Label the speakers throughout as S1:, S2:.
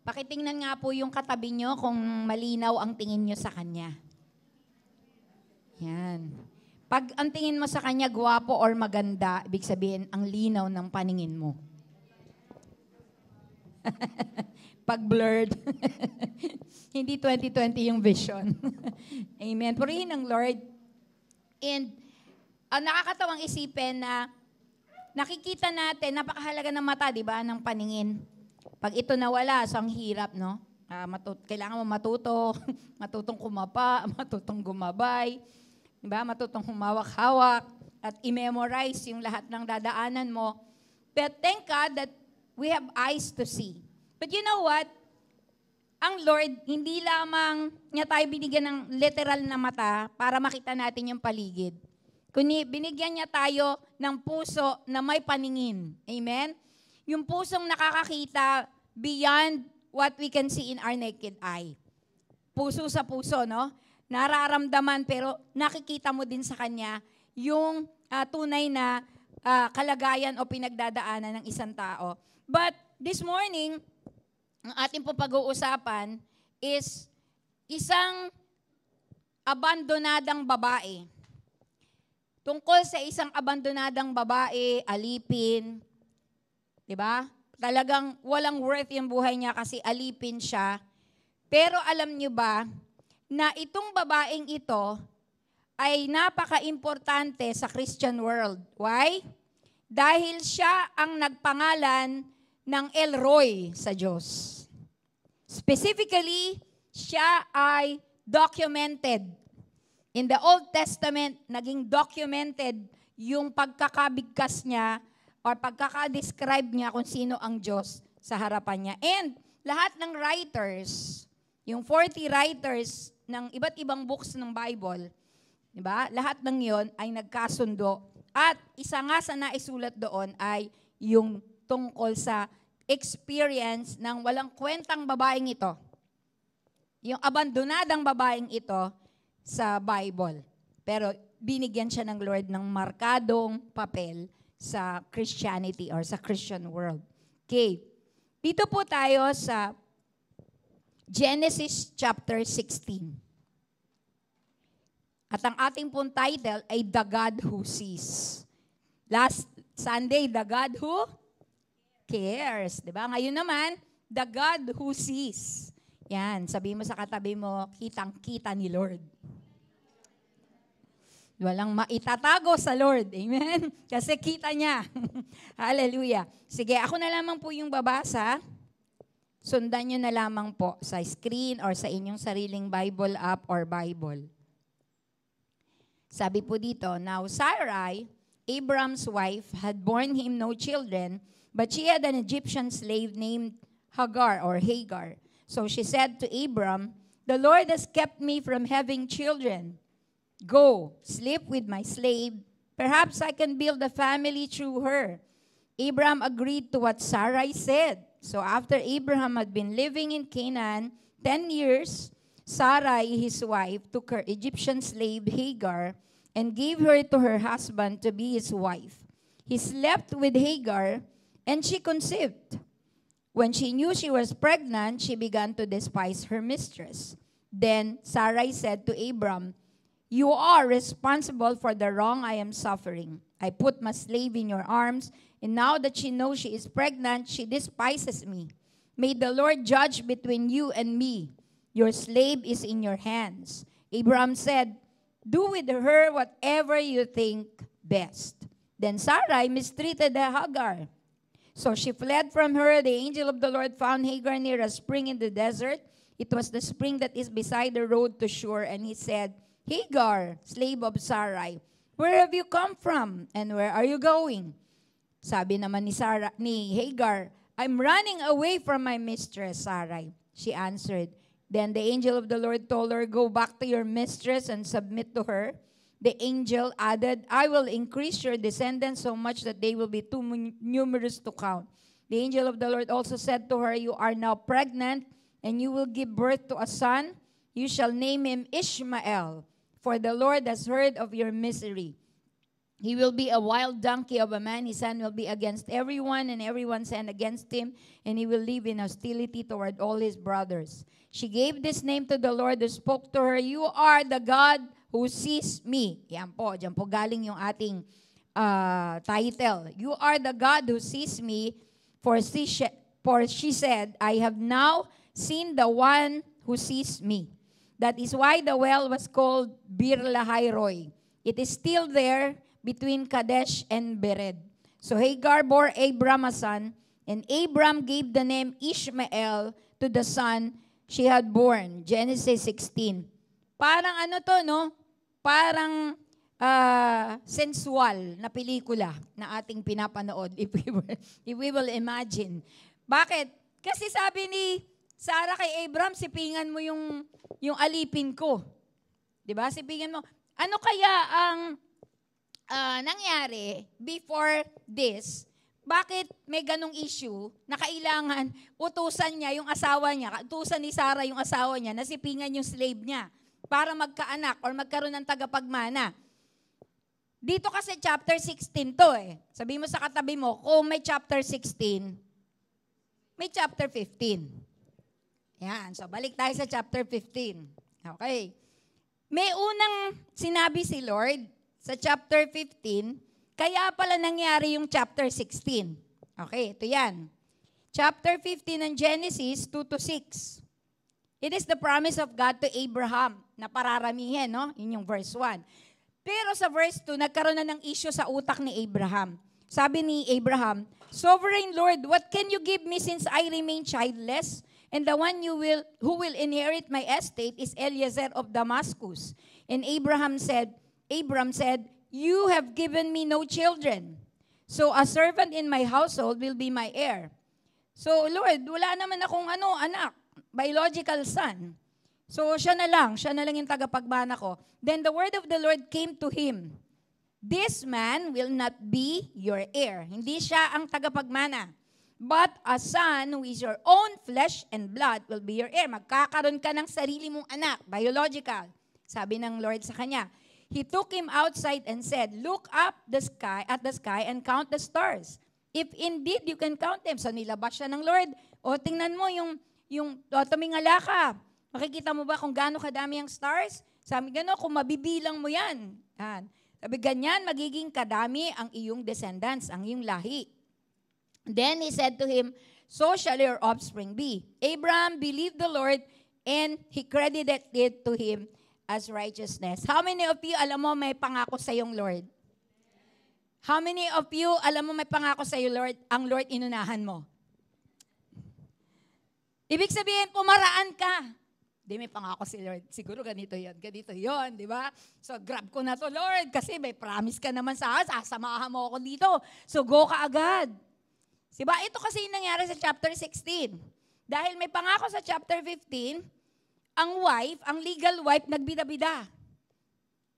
S1: Pakitingnan nga po yung katabi nyo kung malinaw ang tingin nyo sa kanya. Yan. Pag ang tingin mo sa kanya gwapo or maganda, ibig sabihin, ang linaw ng paningin mo. Pag blurred, hindi 2020 yung vision. Amen. Purihin ang Lord. And nakakatawang isipin na nakikita natin, napakahalaga ng mata, di ba, ng paningin. Pag ito nawala, so ang hirap, no? Kailangan mo matutong kumapa, matutong gumabay, di ba? Matutong humawak-hawak, at i-memorize yung lahat ng dadaanan mo. But thank God that we have eyes to see. But you know what? Ang Lord, hindi lamang niya tayo binigyan ng literal na mata para makita natin yung paligid. Kundi binigyan niya tayo ng puso na may paningin. Amen? Yung pusong nakakakita beyond what we can see in our naked eye. Puso sa puso, no? Nararamdaman pero nakikita mo din sa Kanya yung tunay na kalagayan o pinagdadaanan ng isang tao. But this morning, ang ating po pag-uusapan is isang abandonadang babae. Tungkol sa isang abandonadang babae, alipin, di ba? Talagang walang worth yung buhay niya kasi alipin siya. Pero alam niyo ba na itong babaeng ito ay napaka-importante sa Christian world. Why? Dahil siya ang nagpangalan ng El Roi sa Diyos. Specifically, siya ay documented. In the Old Testament, naging documented yung pagkakabigkas niya or pagkakadescribe niya kung sino ang Diyos sa harapan niya. And lahat ng writers, yung 40 writers ng iba't ibang books ng Bible, di ba? Lahat ng yon ay nagkasundo. At isa nga sa naisulat doon ay yung tungkol sa experience ng walang kwentang babaeng ito. Yung abandonadang babaeng ito sa Bible. Pero binigyan siya ng Lord ng markadong papel sa Christianity or sa Christian world. Okay. Dito po tayo sa Genesis chapter 16. At ang ating pong title ay The God Who Sees. Last Sunday, The God Who Cares. Diba? Ngayon naman, The God Who Sees. Yan, sabi mo sa katabi mo, kitang-kita ni Lord. Walang maitatago sa Lord. Amen? Kasi kita niya. Hallelujah. Sige, ako na lamang po yung babasa. Sundan nyo na lamang po sa screen or sa inyong sariling Bible app or Bible. Sabi po dito, Now Sarai, Abram's wife, had borne him no children, but she had an Egyptian slave named Hagar. So she said to Abram, The Lord has kept me from having children. Go, sleep with my slave. Perhaps I can build a family through her. Abram agreed to what Sarai said. So after Abraham had been living in Canaan 10 years, Sarai, his wife, took her Egyptian slave Hagar and gave her to her husband to be his wife. He slept with Hagar, and she conceived. When she knew she was pregnant, she began to despise her mistress. Then Sarai said to Abram, You are responsible for the wrong I am suffering. I put my slave in your arms, and now that she knows she is pregnant, she despises me. May the Lord judge between you and me. Your slave is in your hands. Abram said, Do with her whatever you think best. Then Sarai mistreated Hagar. So she fled from her. The angel of the Lord found Hagar near a spring in the desert. It was the spring that is beside the road to Shur. And he said, Hagar, slave of Sarai, where have you come from? And where are you going? Sabi naman ni Hagar, I'm running away from my mistress, Sarai. She answered. Then the angel of the Lord told her, Go back to your mistress and submit to her. The angel added, I will increase your descendants so much that they will be too numerous to count. The angel of the Lord also said to her, You are now pregnant, and you will give birth to a son. You shall name him Ishmael, for the Lord has heard of your misery. He will be a wild donkey of a man. His hand will be against everyone, and everyone's hand against him, and he will live in hostility toward all his brothers. She gave this name to the Lord who spoke to her, "You are the God who sees me." Yan po, dyan po galing yung ating title. "You are the God who sees me, for she said, I have now seen the one who sees me." That is why the well was called Bir Lahai Roi. It is still there between Kadesh and Bered. So Hagar bore Abram a son, and Abram gave the name Ishmael to the son she had born. Genesis 16. Parang ano to, no? Parang sensual na pelikula na ating pinapanood, if we will imagine. Bakit? Kasi sabi ni Sarah kay Abram, sipingan mo yung alipin ko. Diba? Sipingan mo. Ano kaya ang nangyari before this? Bakit may ganong issue na kailangan utusan niya yung asawa niya, utusan ni Sarah yung asawa niya, na sipingan yung slave niya para magkaanak or magkaroon ng tagapagmana? Dito kasi chapter 16 to eh. Sabi mo sa katabi mo, kung may chapter 16, may chapter 15. Yan, so balik tayo sa chapter 15. Okay. May unang sinabi si Lord sa chapter 15, kaya pala nangyari yung chapter 16. Okay, ito yan. Chapter 15 ng Genesis 2-6. It is the promise of God to Abraham na pararamihin, no? Yun yung verse 1. Pero sa verse 2, nagkaroon na ng issue sa utak ni Abraham. Sabi ni Abraham, "Sovereign Lord, what can you give me since I remain childless? And the one who will inherit my estate is Eliezer of Damascus." And Abram said, "You have given me no children, so a servant in my household will be my heir." So Lord, wala naman akong anak, biological son. So siya na lang yung tagapagmana ko. Then the word of the Lord came to him, "This man will not be your heir." Hindi siya ang tagapagmana. "But a son who is your own flesh and blood will be your heir." Magkakaroon ka ng sarili mong anak, biological. Sabi ng Lord sa kanya. He took him outside and said, "Look up at the sky and count the stars. If indeed you can count them." So nilabas siya ng Lord. O tingnan mo tumingala ka. Makikita mo ba kung gaano kadami ang stars? Sabi gano'n, kung mabibilang mo yan. Sabi ganyan, magiging kadami ang iyong descendants, ang iyong lahi. Then he said to him, "So shall your offspring be." Abraham believed the Lord, and he credited it to him as righteousness. How many of you alam mo may pangako sa iyong Lord? How many of you alam mo may pangako sa iyo, Lord? Ang Lord inunahan mo. Ibig sabihin, pumaraan ka. Di may pangako si Lord. Siguro ganito yon, di ba? So grab ko na to, Lord, kasi may promise ka naman sa akin, sasamahan mo ako dito. So go ka agad. Diba? Ito kasi yung nangyari sa chapter 16. Dahil may pangako sa chapter 15, ang legal wife, nagbida-bida.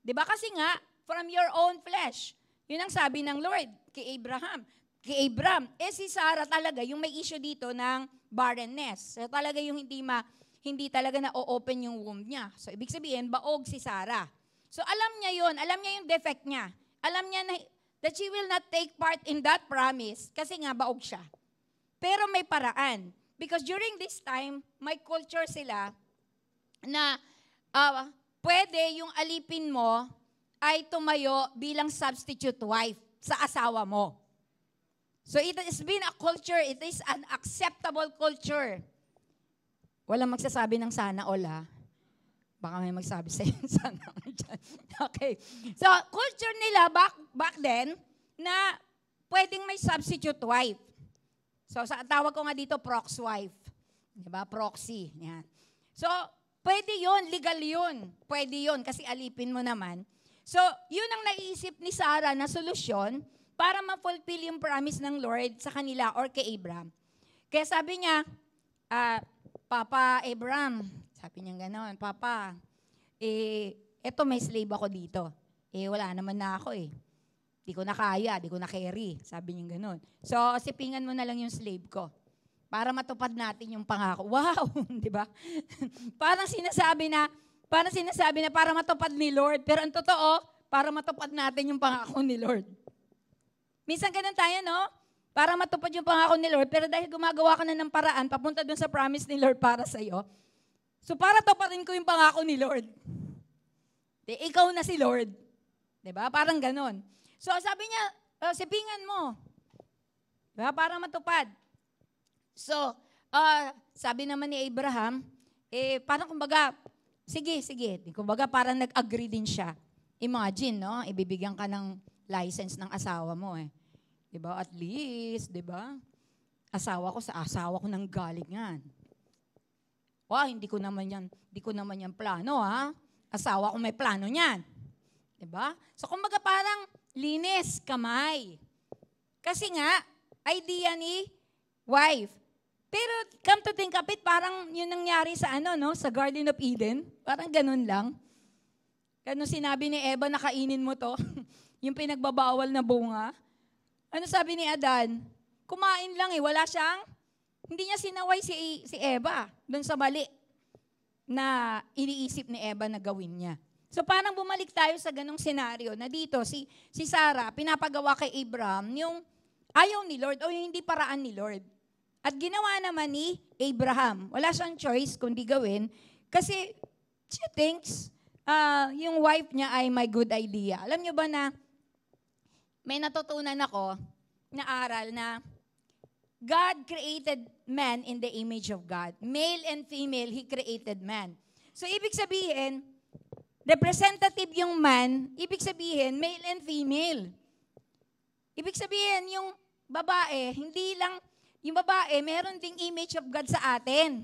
S1: Diba? Kasi nga, from your own flesh. Yun ang sabi ng Lord kay Abram. Si Sarah talaga, yung may issue dito ng barrenness. So talaga yung hindi talaga na-open yung womb niya. So ibig sabihin, baog si Sarah. So alam niya yun, alam niya yung defect niya. Alam niya na that she will not take part in that promise kasi nga baog siya. Pero may paraan. Because during this time, may culture sila na pwede yung alipin mo ay tumayo bilang substitute wife sa asawa mo. So it has been a culture, it is an acceptable culture. Walang magsasabi ng sana all, ha? Baka may magsabi sa iyo sana all dyan. Okay. So culture nila back then na pwedeng may substitute wife. So sa tawag ko nga dito prox wife. Diba? Proxy. Yan. So pwede yun, legal yun. Pwede yun kasi alipin mo naman. So yun ang naisip ni Sarah na solusyon para ma-fulfill yung promise ng Lord sa kanila or kay Abram. Kaya sabi niya, Papa Abram, sabi niya gano'n, Papa, eto may slave ako dito. Wala naman na ako eh. Di ko na kaya, di ko na carry. Sabi niya gano'n. So, sipingan mo na lang yung slave ko para matupad natin yung pangako. Wow! Di ba? parang sinasabi na para matupad ni Lord. Pero ang totoo, para matupad natin yung pangako ni Lord. Minsan ganun tayo, no? Para matupad yung pangako ni Lord, pero dahil gumagawa ka na ng paraan, papunta dun sa promise ni Lord para sa'yo, so para tuparin ko yung pangako ni Lord. Ikaw na si Lord. Diba? Parang ganun. So sabi niya, sipingan mo. Diba? Para matupad. So, sabi naman ni Abraham, parang kumbaga, sige. Kumbaga parang nag-agree din siya. Imagine, no? Ibibigyan ka ng license ng asawa mo eh. Diba? At least, diba? Asawa ko nang galing yan. Hindi ko naman yan plano, ha? Asawa ko may plano niyan. Diba? So, kumbaga parang linis, kamay. Kasi nga, idea ni wife. Pero, come to think of it, parang yun nangyari sa sa Garden of Eden. Parang ganun lang. Ganun sinabi ni Eva, nakainin mo to. Yung pinagbabawal na bunga. Ano sabi ni Adan? Kumain lang hindi niya sinaway si Eva doon sa mali na iniisip ni Eva na gawin niya. So parang bumalik tayo sa ganong senaryo na dito, si Sarah, pinapagawa kay Abraham yung ayaw ni Lord o yung hindi paraan ni Lord. At ginawa naman ni Abraham. Wala siyang choice kundi gawin kasi she thinks yung wife niya ay my good idea. Alam niyo ba na may natutunan ako na aral na God created man in the image of God. Male and female, He created man. So ibig sabihin, representative yung man, ibig sabihin, male and female. Ibig sabihin, yung babae, yung babae, meron ding image of God sa atin.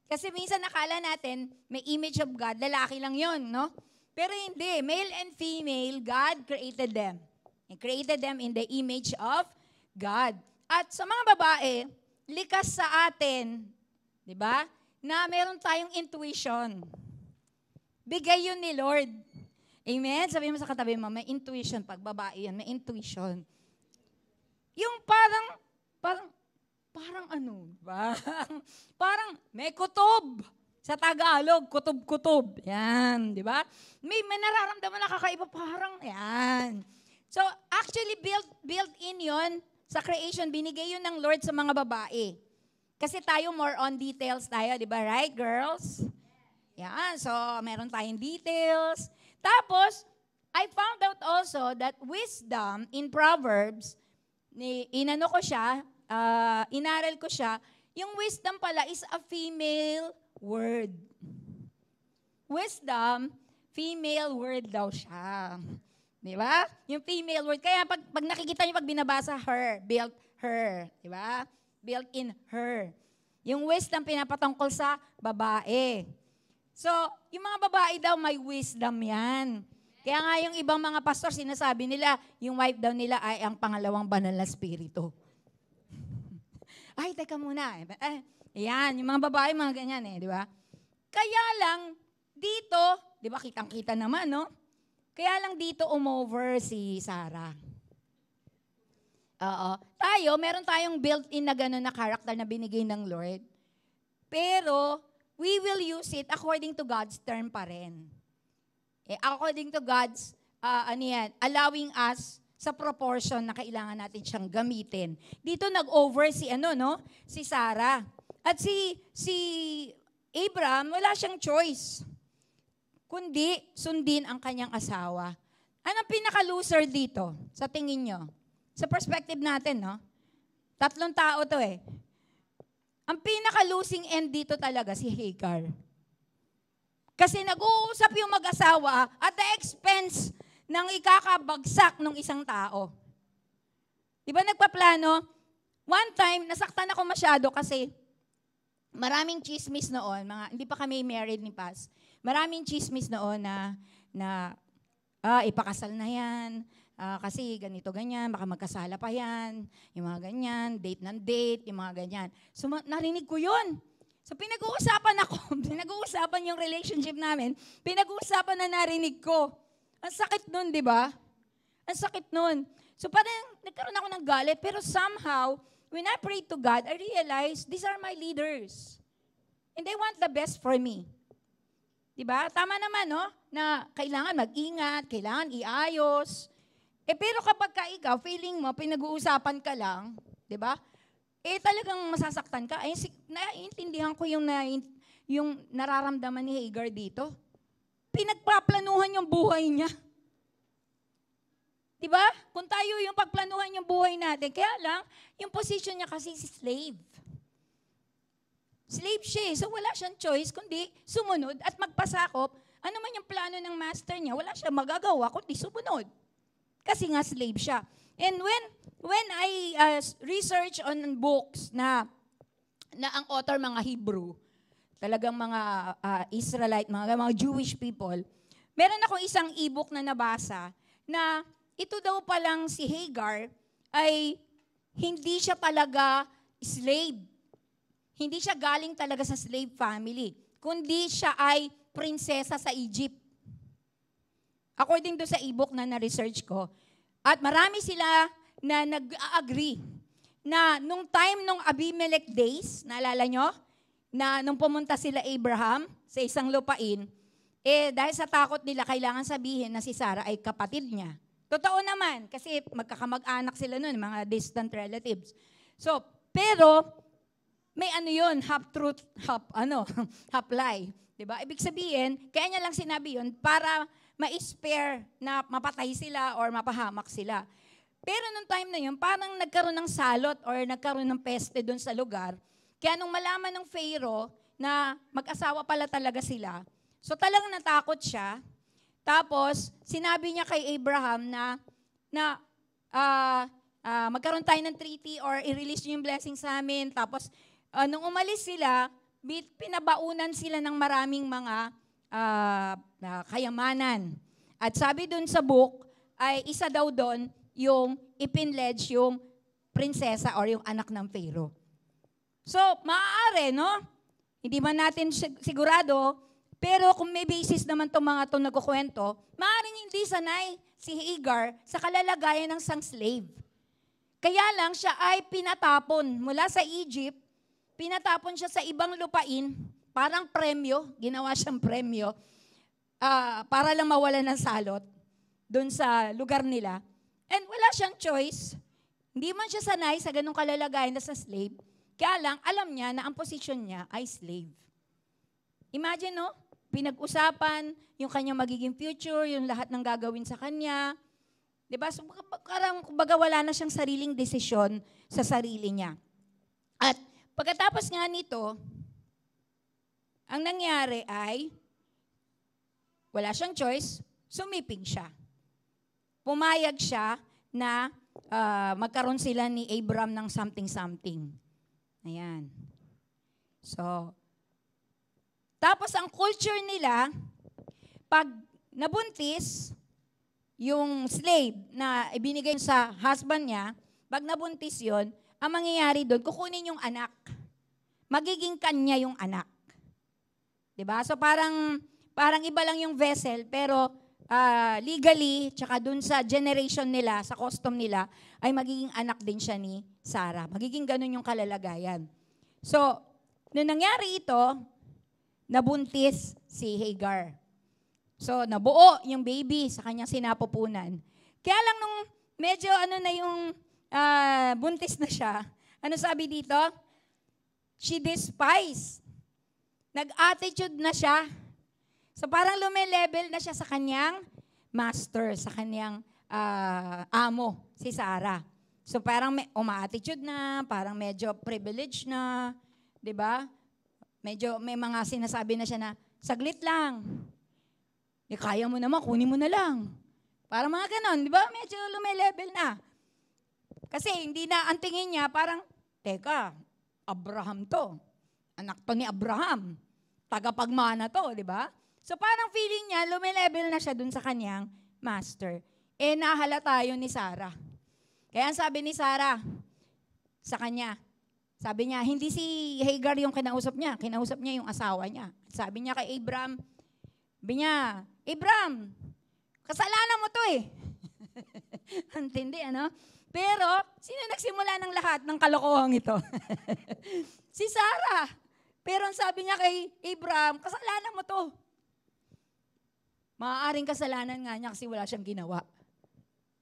S1: Kasi minsan nakala natin, may image of God, lalaki lang yon, no? Pero hindi, male and female, God created them. He created them in the image of God. At sa mga babae, likas sa atin, di ba? Na meron tayong intuition. Bigay yun ni Lord. Amen? Sabi mo sa katabi mo, may intuition. Pag babae yan, may intuition. Yung parang ano, ba? Parang may kutob. Sa Tagalog, kutob-kutob. Yan, di ba? May nararamdaman na kakaiba, parang yan. So, actually, built in yon sa creation. Binigay yun ng Lord sa mga babae. Kasi tayo more on details tayo, di ba? Right, girls? Yan, so meron tayong details. Tapos, I found out also that wisdom in Proverbs, inaral ko siya, yung wisdom pala is a female word. Wisdom, female word daw siya. Di ba? Yung female word. Kaya pag nakikita niyo, pag binabasa her, built her. Di ba? Built in her. Yung wisdom pinapatungkol sa babae. So, yung mga babae daw, may wisdom yan. Kaya nga yung ibang mga pastor, sinasabi nila, yung wife daw nila ay ang pangalawang banal na spirito. Ay, teka muna. Yan, yung mga babae, mga ganyan di ba? Kaya lang, dito, di ba, kitang-kita naman, no? Kaya lang dito umover si Sarah. Oo. Meron tayong built-in na gano'n na character na binigay ng Lord. Pero, we will use it according to God's term pa rin. According to God's, allowing us sa proportion na kailangan natin siyang gamitin. Dito nag-over si Sarah. At si Abraham, wala siyang choice, kundi sundin ang kanyang asawa. Anong pinaka-loser dito, sa tingin nyo? Sa perspective natin, no? 3 tao to Ang pinaka-losing end dito talaga, si Hagar. Kasi nag-uusap yung mag-asawa at the expense ng ikakabagsak ng isang tao. Di ba nagpaplano? One time, nasaktan ako masyado kasi maraming chismis noon, hindi pa kami married ni Paz. Maraming chismis noon na ipakasal na yan, kasi ganito, ganyan, baka magkasala pa yan, yung mga ganyan, date ng date, yung mga ganyan. So, narinig ko yun. So, pinag-uusapan yung relationship namin, pinag-uusapan na narinig ko. Ang sakit nun, di ba? Ang sakit nun. So, parang nagkaroon ako ng galit, pero somehow, when I pray to God, I realize, these are my leaders. And they want the best for me. Di ba? Tama naman, no? na kailangan mag-ingat, kailangan iayos. Pero kapag ka ikaw, feeling mo, pinag-uusapan ka lang, di ba? Talagang masasaktan ka. Naiintindihan ko yung nararamdaman ni Hagar dito. Pinagpaplanuhan yung buhay niya. Di ba? Kung tayo yung pagplanuhan yung buhay natin, kaya lang, yung position niya kasi si slave. Slave siya So wala siyang choice kundi sumunod at magpasakop. Ano man yung plano ng master niya, wala siya magagawa kundi sumunod. Kasi nga slave siya. And when I research on books na ang author mga Hebrew, talagang mga Israelite, mga Jewish people, meron akong isang e-book na nabasa na ito daw palang si Hagar ay hindi siya talaga slave. Hindi siya galing talaga sa slave family, kundi siya ay prinsesa sa Egypt. According to sa e-book na na-research ko. At marami sila na nag-agree na nung time nung Abimelech days, naalala nyo? Na nung pumunta sila Abraham sa isang lupain, dahil sa takot nila, kailangan sabihin na si Sarah ay kapatid niya. Totoo naman, kasi magkakamag-anak sila nun, mga distant relatives. So, pero, may yun, half truth, half lie. Diba? Ibig sabihin, kaya niya lang sinabi yun para ma-spare na mapatay sila or mapahamak sila. Pero nung time na yun, parang nagkaroon ng salot or nagkaroon ng peste doon sa lugar. Kaya nung malaman ng Pharaoh na mag-asawa pala talaga sila, so talagang natakot siya. Tapos, sinabi niya kay Abraham na magkaroon tayo ng treaty or i-release niyo yung blessing sa amin. Tapos, nung umalis sila, pinabaunan sila ng maraming mga kayamanan. At sabi dun sa book, ay isa daw doon yung ipinledge yung prinsesa or yung anak ng Pharaoh. So, maaari, no? Hindi man natin sigurado, pero kung may basis naman itong mga itong nagkukwento, maaaring hindi sanay si Hagar sa kalalagayan ng isang slave. Kaya lang siya ay pinatapon mula sa Egypt, pinatapon siya sa ibang lupain, parang premyo, ginawa siyang premyo, para lang mawala ng salot doon sa lugar nila. And wala siyang choice. Hindi man siya sanay sa ganung kalalagayan na sa slave, kaya lang alam niya na ang posisyon niya ay slave. Imagine, no? Pinag-usapan yung kanyang magiging future, yung lahat ng gagawin sa kanya. Diba? So, kumbaga wala na siyang sariling desisyon sa sarili niya. At pagkatapos nga nito, ang nangyari ay, wala siyang choice, sumiping siya. Pumayag siya na magkaroon sila ni Abram ng something-something. Ayan. So, tapos ang culture nila, pag nabuntis, yung slave na ibinigay sa husband niya, pag nabuntis yon, ang mangyayari doon, kukunin yung anak. Magiging kanya yung anak. Diba? So parang iba lang yung vessel, pero legally, tsaka dun sa generation nila, sa custom nila, ay magiging anak din siya ni Sarah. Magiging ganun yung kalalagayan. So, nung nangyari ito, nabuntis si Hagar. So, nabuo yung baby sa kanyang sinapupunan. Kaya lang nung medyo yung buntis na siya, ano sabi dito? She despised. Nag-attitude na siya. So parang lume-level na siya sa kanyang master, sa kanyang amo, si Sarah. So parang uma-attitude na, parang medyo privileged na, 'di ba? Medyo may mga sinasabi na siya na, saglit lang. Kaya mo naman, kunin mo na lang. Parang mga ganon, 'di ba? Medyo lume-level na. Kasi hindi na, ang tingin niya parang, teka, Abraham to. Anak to ni Abraham. Tagapagmana to, di ba? So parang feeling niya, lumilevel na siya dun sa kanyang master. Nahalata yun ni Sarah. Kaya ang sabi ni Sarah sa kanya, sabi niya, hindi si Hagar yung kinausap niya yung asawa niya. Sabi niya kay Abram, Abram, kasalanan mo to eh. Antindi, ano? Pero, sino nagsimula ng lahat ng kalokohang ito? Si Sarah. Pero ang sabi niya kay Abraham, kasalanan mo to. Maaaring kasalanan nga niya kasi wala siyang ginawa.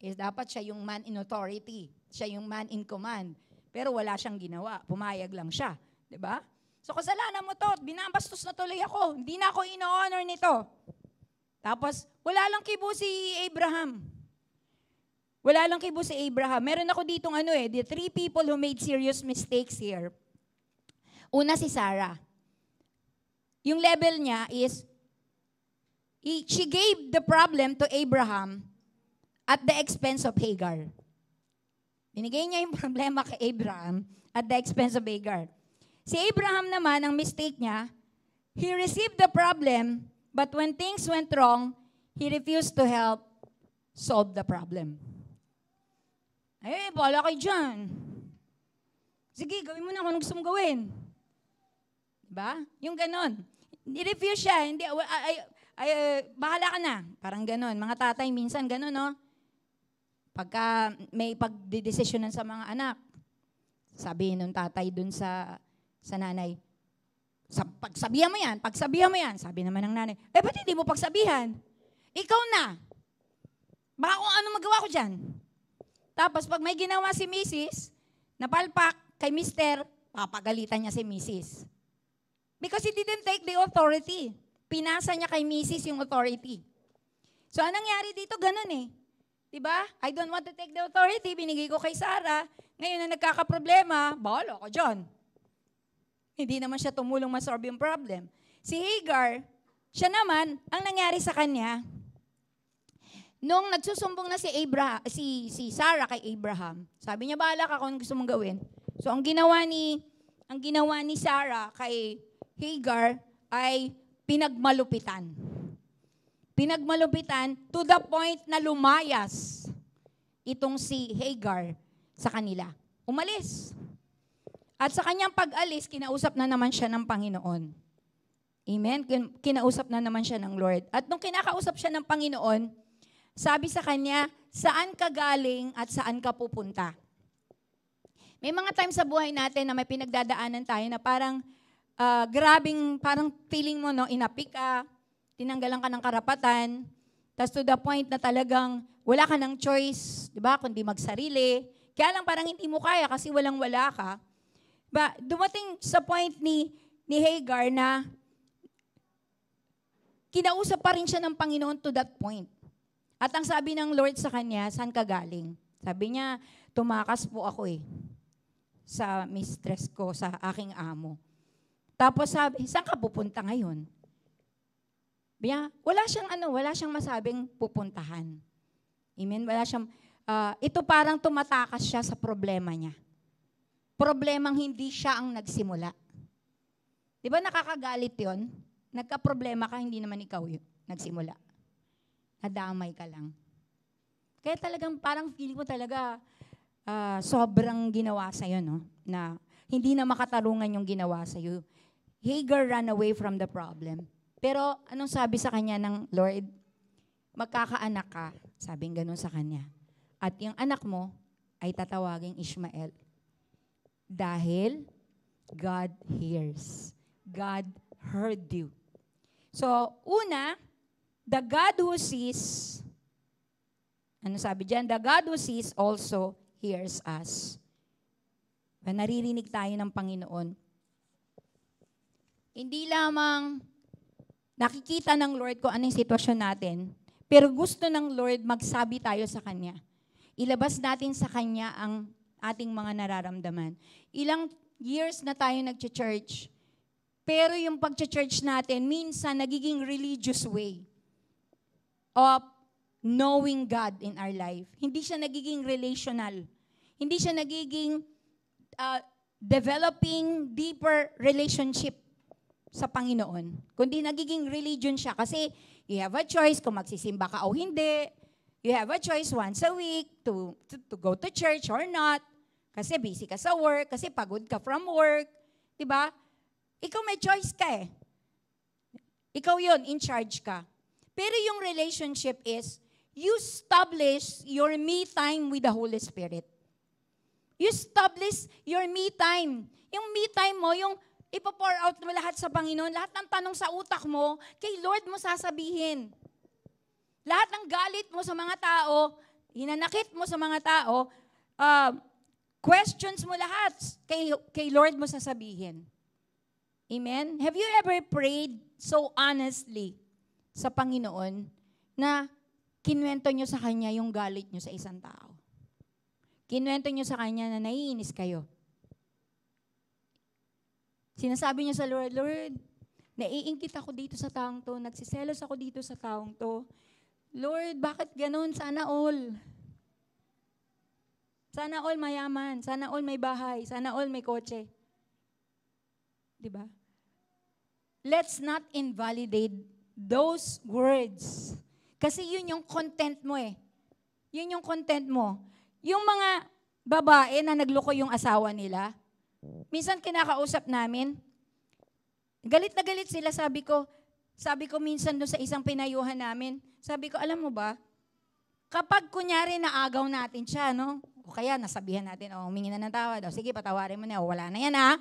S1: Dapat siya yung man in authority. Siya yung man in command. Pero wala siyang ginawa. Pumayag lang siya. Diba? So kasalanan mo to. Binabastos na tuloy ako. Hindi na ako ino-honor nito. Tapos, wala lang kibo si Abraham. Wala lang kibo si Abraham. Meron ako ditong the 3 people who made serious mistakes here. Una si Sarah. Yung level niya is, she gave the problem to Abraham at the expense of Hagar. Binigay niya yung problema kay Abraham at the expense of Hagar. Si Abraham naman, ang mistake niya, he received the problem, but when things went wrong, he refused to help solve the problem. Bahala kayo dyan. Sige, gawin mo na kung ano gusto mong gawin. Diba? Yung ganon. Ni-refuse siya. Hindi, bahala ka na. Parang ganon. Mga tatay, minsan ganon, no? Pagka may pagdidesisyonan sa mga anak, sabihin nung tatay dun sa nanay, pagsabihan mo yan. Sabi naman ng nanay, ba't hindi mo pagsabihan? Ikaw na. Baka kung ano magawa ko dyan. Tapos pag may ginawa si Mrs., napalpak kay Mr., papagalitan niya si Mrs. Because he didn't take the authority. Pinasa niya kay Mrs. yung authority. So anong nangyari dito? Ganun eh. Diba? I don't want to take the authority. Binigay ko kay Sarah. Ngayon na nagkakaproblema, bahala ko dyan. Hindi naman siya tumulong ma-solve yung problem. Si Hagar, siya naman, ang nangyari sa kanya, nung nagsusumbong na si Sarah kay Abraham, sabi niya, bahala ka kung gusto mong gawin. So ang ginawa ni Sarah kay Hagar ay pinagmalupitan. Pinagmalupitan to the point na lumayas itong si Hagar sa kanila. Umalis. At sa kanyang pag-alis, kinausap na naman siya ng Panginoon. Amen? Kinausap na naman siya ng Lord. At nung kinakausap siya ng Panginoon, sabi sa kanya, saan ka galing at saan ka pupunta? May mga times sa buhay natin na may pinagdadaanan tayo na parang parang feeling mo, no, inapik ka, tinanggalan ka ng karapatan, tas to the point na talagang wala ka ng choice, di ba, kundi magsarili. Kaya lang parang hindi mo kaya kasi walang-wala ka. Ba, dumating sa point ni Hagar na kinausap pa rin siya ng Panginoon to that point. At ang sabi ng Lord sa kanya, saan ka galing? Sabi niya, tumakas po ako sa mistress ko, sa aking amo. Tapos sabi, saan ka pupunta ngayon? Wala siyang masabing pupuntahan. Amen? Ito parang tumatakas siya sa problema niya. Problemang hindi siya ang nagsimula. Di ba nakakagalit yon? Nagka-problema ka, hindi naman ikaw yun nagsimula. Nadamay ka lang. Kaya talagang parang feeling mo talaga sobrang ginawa sa'yo, no? Na hindi na makatarungan yung ginawa sa'yo. Hagar ran away from the problem. Pero anong sabi sa kanya ng Lord? Magkakaanak ka, sabing ganun sa kanya. At yung anak mo ay tatawaging Ishmael. Dahil God hears. God heard you. So, una, the God who sees, ano sabi dyan? The God who sees also hears us. Naririnig tayo ng Panginoon. Hindi lamang nakikita ng Lord kung anong sitwasyon natin, pero gusto ng Lord magsabi tayo sa Kanya. Ilabas natin sa Kanya ang ating mga nararamdaman. Ilang years na tayo nag-church, pero yung pag-church natin, minsan nagiging religious way of knowing God in our life. Hindi siya nagiging relational. Hindi siya nagiging developing deeper relationship sa Panginoon. Kundi nagiging religion siya kasi you have a choice kung magsisimba ka o hindi. You have a choice once a week to go to church or not. Kasi busy ka sa work, kasi pagod ka from work. Diba? Ikaw may choice ka eh. Ikaw yon, in charge ka. Pero yung relationship is, you establish your me time with the Holy Spirit. You establish your me time. Yung me time mo, yung ipo-pour out mo lahat sa Panginoon, lahat ng tanong sa utak mo, kay Lord mo sasabihin. Lahat ng galit mo sa mga tao, hinanakit mo sa mga tao, questions mo lahat, kay Lord mo sasabihin. Amen? Have you ever prayed so honestly sa Panginoon na kinwento nyo sa Kanya yung galit nyo sa isang tao? Kinwento nyo sa Kanya na naiinis kayo. Sinasabi nyo sa Lord, Lord, naiingkit ako dito sa taong to, nagsiselos ako dito sa taong to. Lord, bakit ganun? Sana all. Sana all mayaman, sana all may bahay, sana all may kotse. Diba? Let's not invalidate those words. Kasi yun yung content mo eh. Yun yung content mo. Yung mga babae na nagloko yung asawa nila, minsan kinakausap namin, galit na galit sila, sabi ko minsan doon sa isang pinayuhan namin, sabi ko, alam mo ba, kapag kunyari naagaw natin siya, no? O kaya nasabihan natin, humingi na ng tawad, sige, patawarin mo na, wala na yan ha.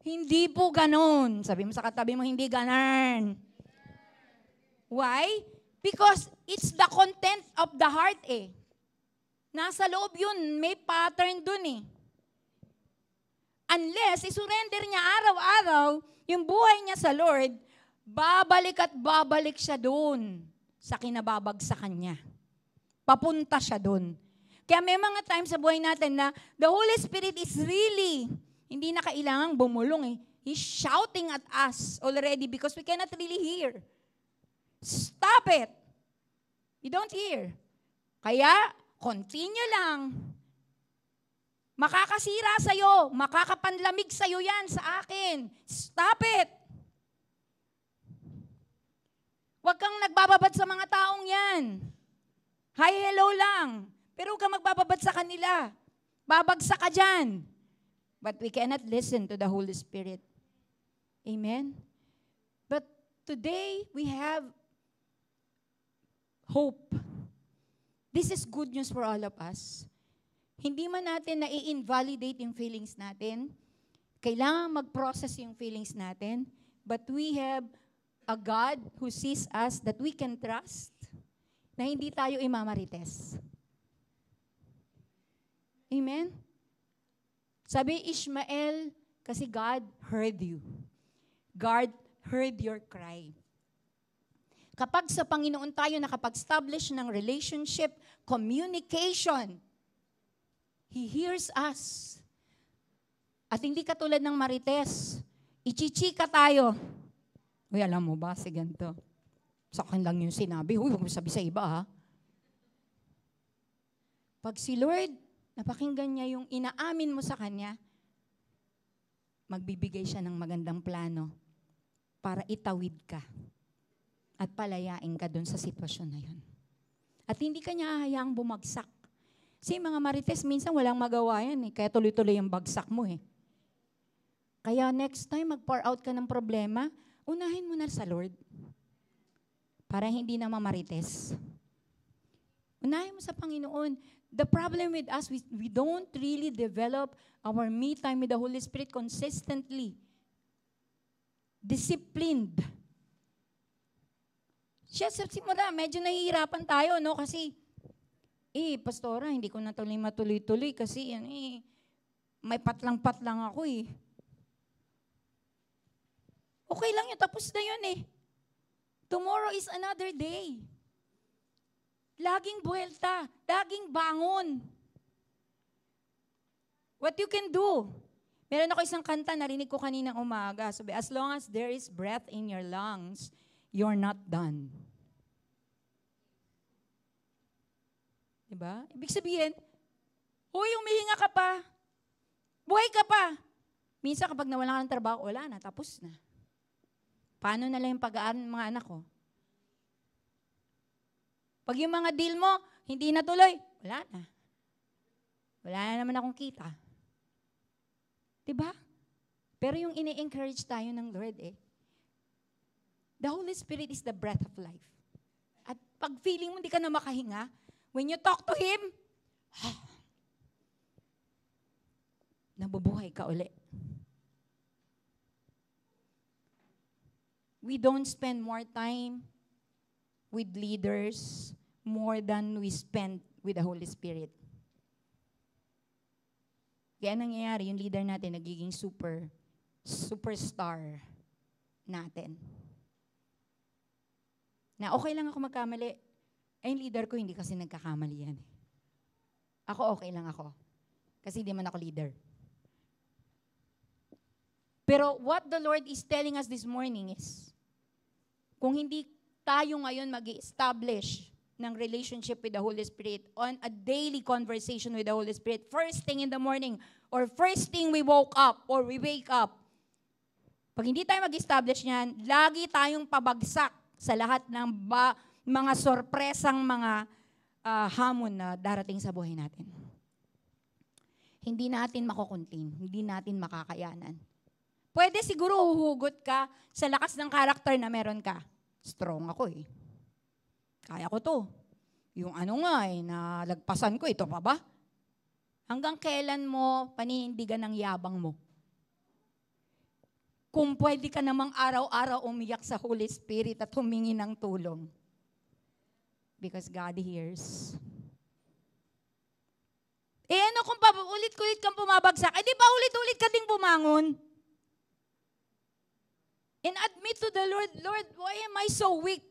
S1: Hindi po ganun. Sabi mo sa katabi mo, hindi ganun. Why? Because it's the content of the heart eh. Nasa loob yun, may pattern dun eh. Unless isurrender niya araw-araw yung buhay niya sa Lord, babalik at babalik siya dun sa kinababagsakan niya. Papunta siya dun. Kaya may mga times sa buhay natin na the Holy Spirit is really, hindi na kailangang bumulong eh. He's shouting at us already because we cannot really hear. Stop it! You don't hear. Kaya, continue lang. Makakasira sa'yo, makakapanlamig sa'yo yan sa akin. Stop it! Huwag kang nagbababad sa mga taong yan. Hi, hello lang. Pero huwag kang magbababad sa kanila. Babagsak ka dyan. But we cannot listen to the Holy Spirit. Amen? But today, we have hope. This is good news for all of us. Hindi man natin na-invalidate yung feelings natin. Kailangan mag-process yung feelings natin. But we have a God who sees us that we can trust na hindi tayo imamarites. Amen? Sabi Ishmael, kasi God heard you. God heard your cry. Kapag sa Panginoon tayo nakapag-establish ng relationship, communication, He hears us. At hindi katulad ng marites, ichichika tayo. Uy, alam mo ba, si ganito. Sa akin lang yung sinabi. Uy, huwag mo sabi sa iba ha. Pag si Lord, napakinggan niya yung inaamin mo sa Kanya, magbibigay siya ng magandang plano para itawid ka at palayain ka dun sa sitwasyon na yun. At hindi ka niya hahayaang bumagsak. Kasi mga marites, minsan walang magawa yan eh, kaya tuloy-tuloy yung bagsak mo eh. Kaya next time, mag-pour out ka ng problema, unahin mo na sa Lord. Para hindi na mamarites. Unahin mo sa Panginoon. The problem with us, we don't really develop our me time with the Holy Spirit consistently. Disciplined. Siya sa simula, medyo nahihirapan tayo, no? Kasi, pastora, hindi ko na matuloy-tuloy kasi may patlang-patlang ako eh. Okay lang yun, tapos na yun eh. Tomorrow is another day. Laging buwelta, laging bangon. What you can do? Meron ako isang kanta, narinig ko kaninang umaga. Sabi, as long as there is breath in your lungs, you're not done. Diba? Ibig sabihin, huy, umihinga ka pa. Buhay ka pa. Minsan kapag nawala ka ng trabaho, wala na, tapos na. Paano na lang yung pag-aaral ng mga anak ko? Pag yung mga deal mo, hindi natuloy, wala na. Wala na naman akong kita. Diba? Pero yung ini-encourage tayo ng Lord the Holy Spirit is the breath of life. At pag feeling mo hindi ka na makahinga, when you talk to Him, nabubuhay ka uli. We don't spend more time with leaders, more than we spend with the Holy Spirit. Kaya nangyayari, yung leader natin nagiging superstar natin. Na okay lang ako magkamali. Ay, yung leader ko, hindi kasi nagkakamali yan. Ako, okay lang ako. Kasi hindi man ako leader. Pero what the Lord is telling us this morning is, kung hindi tayo ngayon mag-establish ng relationship with the Holy Spirit on a daily conversation with the Holy Spirit, first thing in the morning, or first thing we woke up, or we wake up, pag hindi tayo mag-establish niyan, lagi tayong pabagsak sa lahat ng mga sorpresang mga hamon na darating sa buhay natin. Hindi natin makukontain, hindi natin makakayanan. Pwede siguro huhugot ka sa lakas ng karakter na meron ka. Strong ako eh. Kaya ko to. Yung ano nga eh, nalagpasan ko, ito pa ba? Hanggang kailan mo paninindigan ng yabang mo? Kung pwede ka namang araw-araw umiyak sa Holy Spirit at humingi ng tulong. Because God hears. Eh ano kung ulit-ulit kang pumabagsak? Eh di ba ulit-ulit ka ding bumangon? And admit to the Lord, Lord, why am I so weak?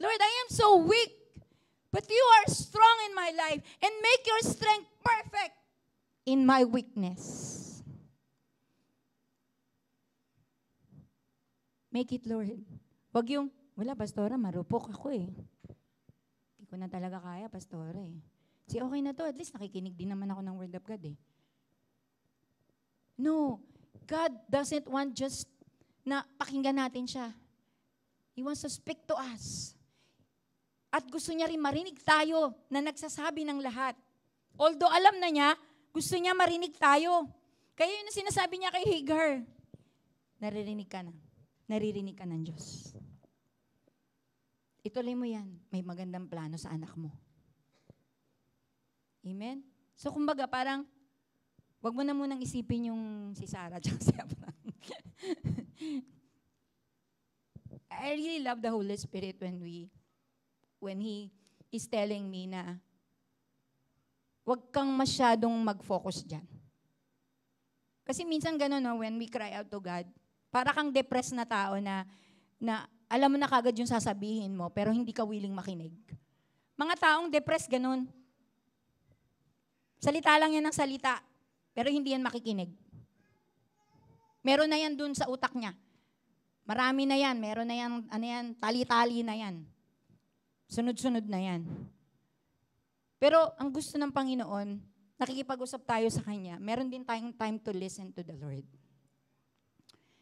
S1: Lord, I am so weak. But you are strong in my life and make your strength perfect in my weakness. Make it, Lord. Wag yung, wala, pastora, marupok ako eh. Hindi ko na talaga kaya, pastora eh. Okay na to, at least nakikinig din naman ako ng Word of God eh. No, God doesn't want just na pakinggan natin siya. He wants to speak to us. At gusto niya rin marinig tayo na nagsasabi ng lahat. Although alam na niya, gusto niya marinig tayo. Kaya yun ang sinasabi niya kay Hagar. Naririnig ka na. Naririnig ka ng Diyos. Ituloy mo yan. May magandang plano sa anak mo. Amen? So kumbaga parang, wag mo na munang isipin yung si Sarah at si Abraham. I really love the Holy Spirit when He is telling me na wag kang masyadong mag-focus dyan. Kasi minsan gano'n, no, when we cry out to God, para kang depressed na tao na alam mo na kagad yung sasabihin mo, pero hindi ka willing makinig. Mga taong depressed, gano'n. Salita lang yan ng salita, pero hindi yan makikinig. Meron na yan dun sa utak niya. Marami na yan, meron na yan, tali-tali na yan. Sunod-sunod na yan. Pero ang gusto ng Panginoon, nakikipag-usap tayo sa Kanya, meron din tayong time to listen to the Lord.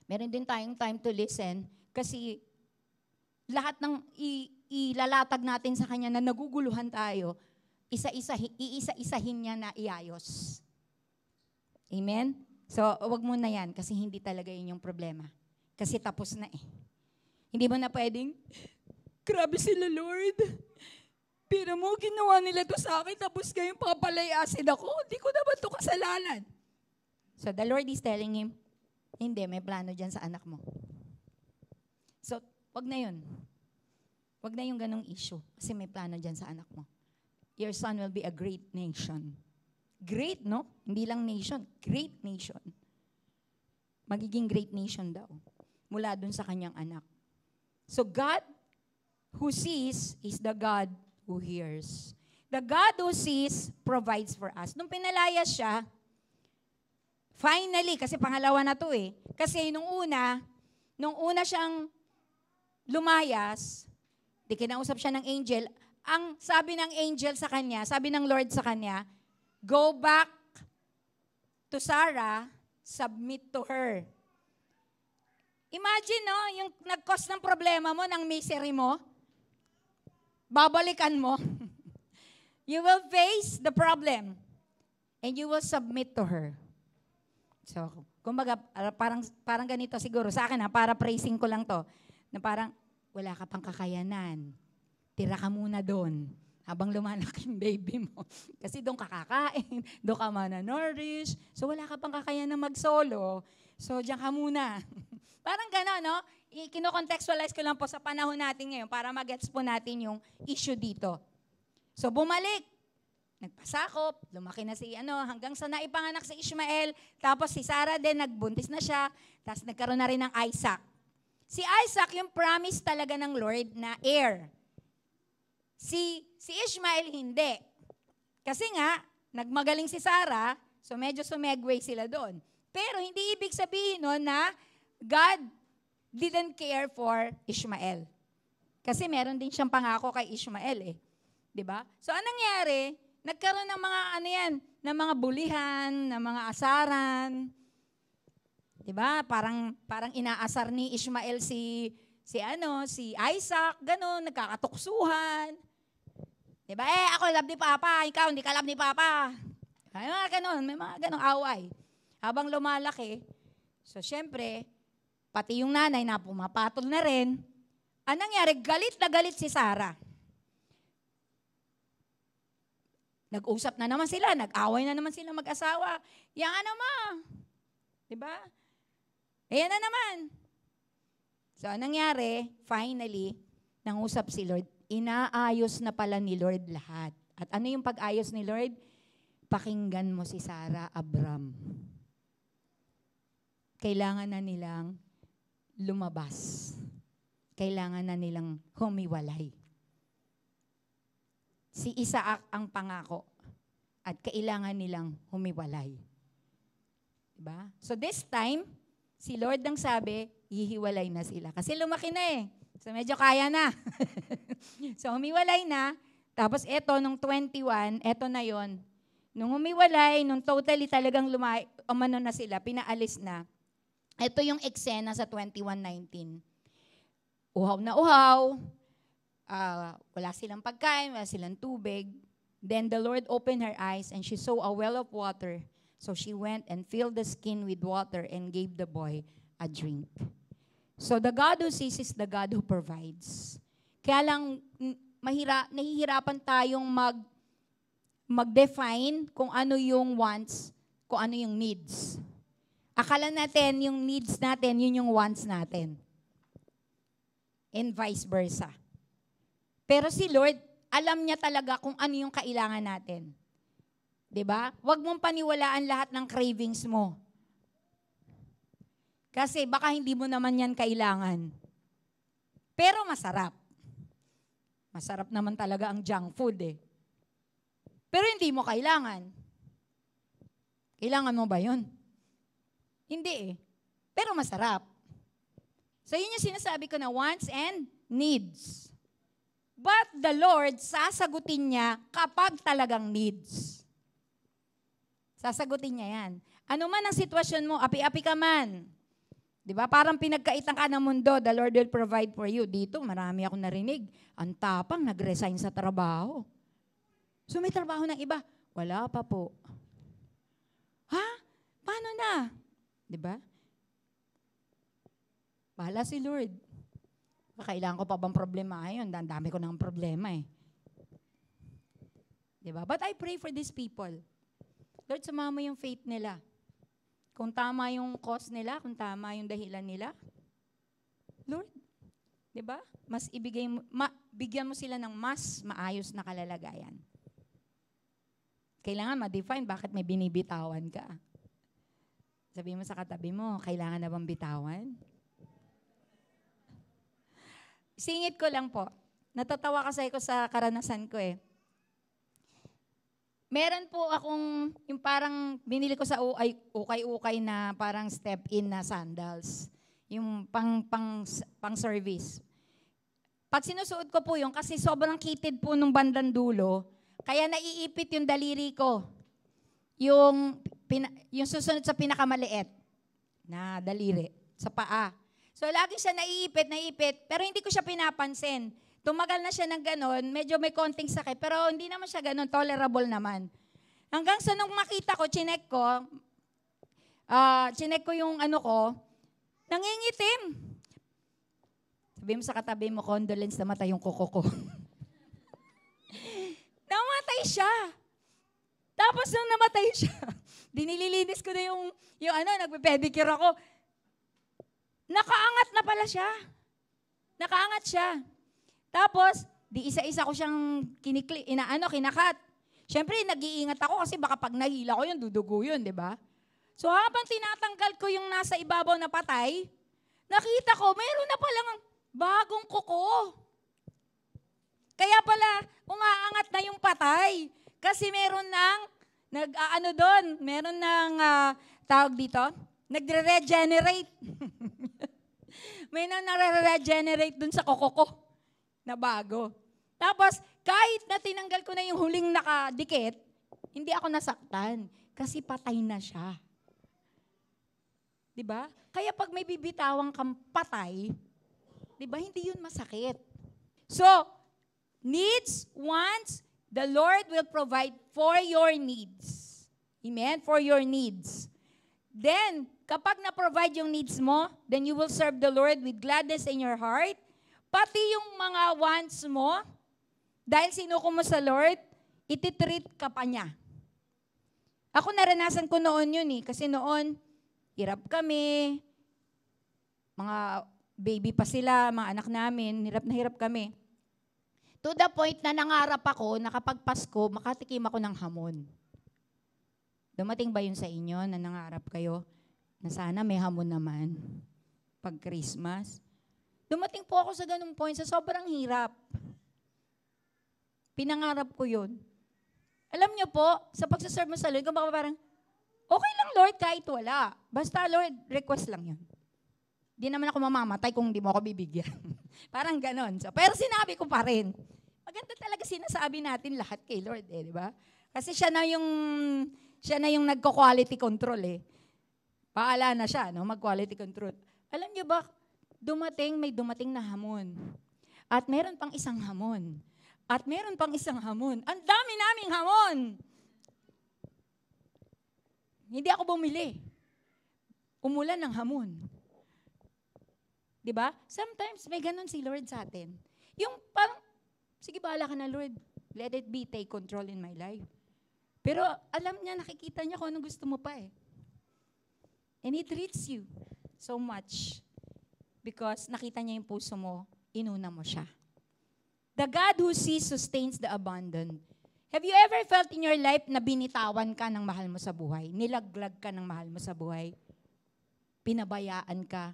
S1: Meron din tayong time to listen kasi lahat ng ilalatag natin sa Kanya na naguguluhan tayo, iisa-isahin niya na iayos. Amen? So, wag mo na yan kasi hindi talaga yun yung problema. Kasi tapos na eh. Hindi mo na pwedeng, grabe sila Lord. Pero mo, ginawa nila to sa akin tapos ngayon papalayasin ako. Hindi ko naman to kasalanan. So, the Lord is telling him, hindi, may plano dyan sa anak mo. So, wag na yun. Wag na yung ganong issue kasi may plano dyan sa anak mo. Your son will be a great nation. Great, no? Hindi lang nation. Great nation. Magiging great nation daw. Mula dun sa kanyang anak. So God who sees is the God who hears. The God who sees provides for us. Nung pinalayas siya, finally, kasi pangalawa na to eh. Kasi nung una siyang lumayas, di kinausap siya ng angel, ang sabi ng angel sa kanya, sabi ng Lord sa kanya, go back to Sarah, submit to her. Imagine, no, yung nag-cause ng problema mo, ng misery mo, babalikan mo. You will face the problem and you will submit to her. So, kumbaga, parang ganito siguro sa akin, para praising ko lang to, na parang wala ka pang kakayanan. Tira ka muna doon habang lumalaki yung baby mo. Kasi doon ka kakain, doon ka mananourish. So wala ka pang kakayanan mag-solo. So diyan ka muna. Parang gano'n, no? kino-contextualize ko lang po sa panahon natin ngayon para mag-gets po natin yung issue dito. So bumalik, nagpasakop, lumaki na si hanggang sa naipanganak si Ishmael, tapos si Sarah din, nagbuntis na siya, tapos nagkaroon na rin ng Isaac. Si Isaac, yung promise talaga ng Lord na heir. Si Ishmael, hindi. Kasi nga, nagmagaling si Sarah, so medyo sumegway sila doon. Pero hindi ibig sabihin no, na God didn't care for Ishmael. Kasi meron din siyang pangako kay Ishmael eh. 'Di ba? So anong nangyari? Nagkaroon ng mga ng mga bulihan, ng mga asaran. 'Di ba? Parang inaasar ni Ishmael si Isaac, gano'n, nagkakatuksuhan. 'Di ba? Ako love ni Papa, ikaw hindi ka love ni Papa. May mga ganong away. Habang lumalaki, so syempre, pati yung nanay na pumapatol na rin, anong nangyari? Galit na galit si Sarah. Nag-usap na naman sila, nag-away na naman sila mag-asawa. Yan ma. Diba? Ayan na naman. So, anong nangyari? Finally, nangusap si Lord. Inaayos na pala ni Lord lahat. At ano yung pag-ayos ni Lord? Pakinggan mo si Sarah, Abram. Kailangan na nilang lumabas. Kailangan na nilang humiwalay. Si Isaac ang pangako at kailangan nilang humiwalay. Diba? So this time, si Lord ang sabi, hihiwalay na sila. Kasi lumaki na eh. So medyo kaya na. So humiwalay na. Tapos eto, nung 21, eto na yon. Nung humiwalay, nung totally talagang umano na sila, pinaalis na. Ito yung eksena sa 21:19. Uhaw na uhaw, wala silang pagkain, wala silang tubig. Then the Lord opened her eyes and she saw a well of water. So she went and filled the skin with water and gave the boy a drink. So the God who sees is the God who provides. Kaya lang nahihirapan tayong mag-define kung ano yung wants, kung ano yung needs. Akala natin yung needs natin, yun yung wants natin. And vice versa. Pero si Lord, alam niya talaga kung ano yung kailangan natin. 'Di ba? Huwag mong paniwalaan lahat ng cravings mo. Kasi baka hindi mo naman yan kailangan. Pero masarap. Masarap naman talaga ang junk food eh. Pero hindi mo kailangan. Kailangan mo ba yun? Hindi eh. Pero masarap. So yun yung sinasabi ko na wants and needs. But the Lord, sasagutin niya kapag talagang needs. Sasagutin niya yan. Ano man ang sitwasyon mo, api-api ka man. Diba? Parang pinagkaitan ka ng mundo, the Lord will provide for you. Dito, marami akong narinig. Ang tapang, nag-resign sa trabaho. So may trabaho ng iba. Wala pa po. Ha? Paano na? Diba? Bahala si Lord. Kailangan ko pa bang problema ngayon? Ang dami ko ng problema eh. Diba? But I pray for these people. Lord, sumama yung faith nila. Kung tama yung cause nila, kung tama yung dahilan nila, Lord, diba? Mas bigyan mo sila ng mas maayos na kalalagayan. Kailangan ma-define bakit may binibitawan ka. Sabihin mo sa katabi mo, kailangan na bang bitawan? Singit ko lang po. Natatawa kasi ko sa karanasan ko eh. Meron po akong, yung parang binili ko sa ukay-ukay na parang step-in na sandals. Yung pang service. Pag sinusuot ko po yung, kasi sobrang kitid po nung bandang dulo, kaya naiipit yung daliri ko. Yung susunod sa pinakamaliit na daliri, sa paa. So, lagi siya naiipit, pero hindi ko siya pinapansin. Tumagal na siya ng ganon, medyo may konting sakit, pero hindi naman siya ganon, tolerable naman. Hanggang sa nung makita ko, chinek ko yung ano ko, nangingitim. Sabi mo sa katabi mo, condolence, namatay yung kuko ko. Namatay siya. Tapos nung namatay siya, dinililinis ko na yung nagpe-pedicure ako. Nakaangat na pala siya. Nakaangat siya. Tapos, di isa-isa ko siyang kinakat. Siyempre, nag-iingat ako kasi baka pag nahila ko yun, dudugo yun, di ba? So, habang tinatanggal ko yung nasa ibabaw na patay, nakita ko, meron na palang bagong kuko. Kaya pala, umaangat na yung patay. Kasi meron ng, meron ng, tawag dito, nagre-regenerate. May nare-regenerate dun sa kuko ko na bago. Tapos, kahit na tinanggal ko na yung huling nakadikit, hindi ako nasaktan kasi patay na siya. 'Di ba? Kaya pag may bibitawang kang patay, 'di ba, hindi yun masakit. So, needs, wants, the Lord will provide for your needs. Amen? For your needs. Then, kapag na-provide yung needs mo, then you will serve the Lord with gladness in your heart. Pati yung mga wants mo, dahil sinuko mo sa Lord, ititreat ka pa niya. Ako naranasan ko noon yun kasi noon, hirap kami, mga baby pa sila, mga anak namin, hirap na hirap kami. To the point na nangarap ako, na kapag Pasko, makatikim ako ng hamon. Dumating ba yun sa inyo na nangarap kayo na sana may hamon naman pag Christmas? Dumating po ako sa ganung point, sa sobrang hirap. Pinangarap ko yun. Alam niyo po, sa pagsaserve mo sa Lord, kung baka parang, okay lang Lord kahit wala. Basta Lord, request lang yun. Di naman ako mamamatay kung di mo ako bibigyan. Parang ganon. So, pero sinabi ko pa rin. Maganda talaga sinasabi natin lahat kay Lord, di ba? Kasi siya na yung nagko-quality control Paala na siya, mag-quality control. Alam niyo ba, may dumating na hamon. At meron pang isang hamon. At meron pang isang hamon. Ang dami naming hamon. Hindi ako bumili. Umulan ng hamon. Diba? Sometimes may ganun si Lord sa atin. Yung parang, sige bahala ka na Lord. Let it be, take control in my life. Pero alam niya, nakikita niya kung anong gusto mo pa And He treats you so much. Because nakita niya yung puso mo, inuna mo siya. The God who sees sustains the abandoned. Have you ever felt in your life na binitawan ka ng mahal mo sa buhay? Nilaglag ka ng mahal mo sa buhay? Pinabayaan ka?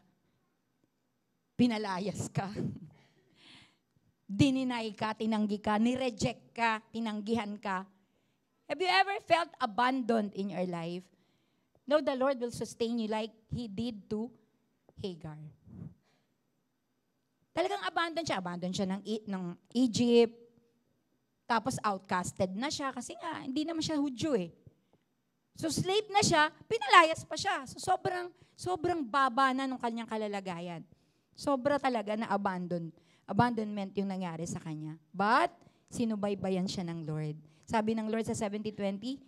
S1: Pinalayas ka? Dininay ka, tinanggi ka, nireject ka, tinanggihan ka? Have you ever felt abandoned in your life? No, the Lord will sustain you like He did to Hagar. Talagang abandon siya ng Egypt. Tapos outcasted na siya kasi nga, hindi naman siya Hudyo So slave na siya, pinalayas pa siya. So sobrang baba na ng kanyang kalalagayan. Sobra talaga na abandonment yung nangyari sa kanya. But, sinubaybayan siya ng Lord. Sabi ng Lord sa 70:20,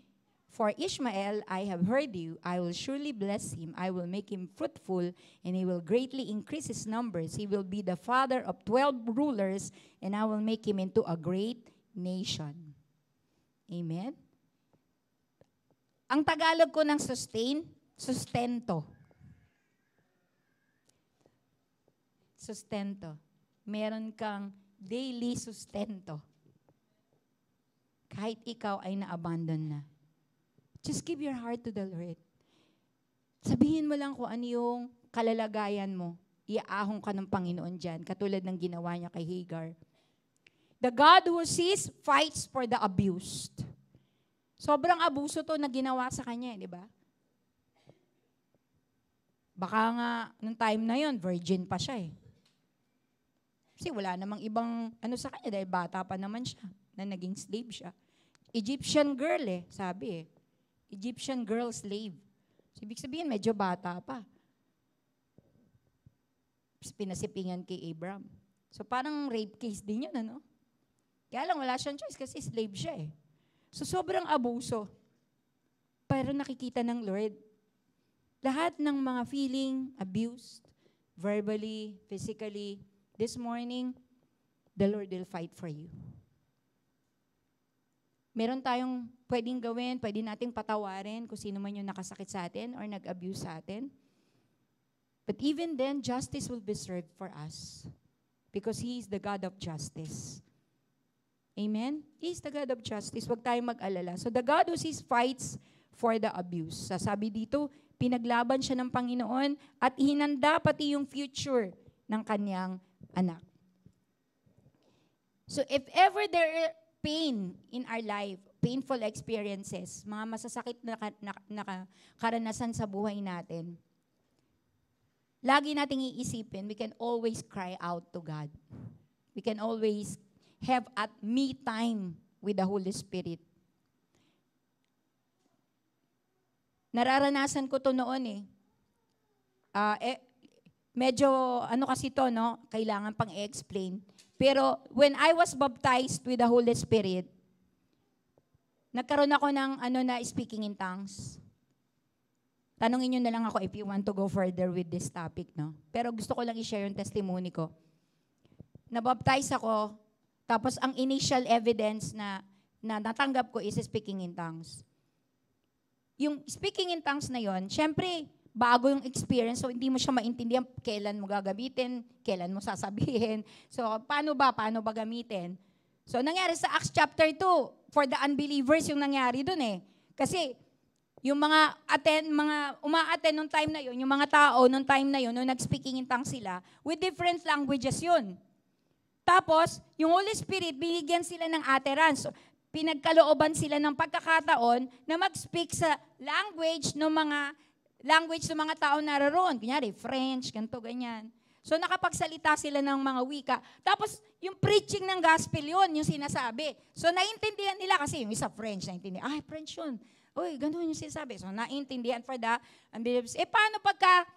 S1: For Ishmael, I have heard you. I will surely bless him. I will make him fruitful, and he will greatly increase his numbers. He will be the father of 12 rulers, and I will make him into a great nation. Amen? Ang Tagalog ko ng sustain, sustento. Sustento. Meron kang daily sustento. Kahit ikaw ay na-abandon na. Just give your heart to the Lord. Sabihin mo lang kung ano yung kalalagayan mo. Iaahon ka ng Panginoon dyan, katulad ng ginawa niya kay Hagar. The God who sees fights for the abused. Sobrang abuso to na ginawa sa kanya, di ba? Baka nga, nung time na yon virgin pa siya Kasi wala namang ibang sa kanya dahil bata pa naman siya na naging slave siya. Egyptian girl sabi Egyptian girl slave. So, ibig sabihin, medyo bata pa. Pinasipingan kay Abram. So, parang rape case din yun, Kaya lang, wala siyang choice kasi slave siya So, sobrang abuso. Pero nakikita ng Lord, lahat ng mga feeling abused, verbally, physically, this morning, the Lord will fight for you. Meron tayong pwedeng gawin, pwede nating patawarin kung sino man yung nakasakit sa atin or nag-abuse sa atin. But even then, justice will be served for us because He is the God of justice. Amen? He is the God of justice. Huwag tayong mag-alala. So the God who sees fights for the abuse. Sasabi dito, pinaglaban siya ng Panginoon at hinanda pati yung future ng kanyang anak. So if ever there are pain in our life, painful experiences, mga masasakit na karanasan sa buhay natin, lagi nating iisipin, we can always cry out to God. We can always have at me time with the Holy Spirit. Nararanasan ko to noon medyo kasi to, no? Kailangan pang i-explain. Pero when I was baptized with the Holy Spirit, nagkaroon ako ng speaking in tongues. Tanungin nyo na lang ako if you want to go further with this topic, no? Pero gusto ko lang i-share yung testimony ko. Nabaptize ako, tapos ang initial evidence na natanggap ko is speaking in tongues. Yung speaking in tongues na yon, syempre, bago yung experience, so hindi mo siya maintindihan kailan mo gagamitin, kailan mo sasabihin. So, paano ba gamitin? So, nangyari sa Acts chapter 2, for the unbelievers yung nangyari dun Kasi, yung mga uma-attend nung time na yun, yung mga tao nung time na yun, nung nag-speaking in tongues sila, with different languages yun. Tapos, yung Holy Spirit, binigyan sila ng utterance. So, pinagkalooban sila ng pagkakataon na mag-speak sa language ng mga tao naroon. Kunyari, French, ganito, ganyan. So, nakapagsalita sila ng mga wika. Tapos, yung preaching ng gospel yun, yung sinasabi. So, naintindihan nila kasi yung isa French, naintindihan. Ay, French yun. Uy, ganun yung sinasabi. So, naintindihan for the unbelievers. Paano pagka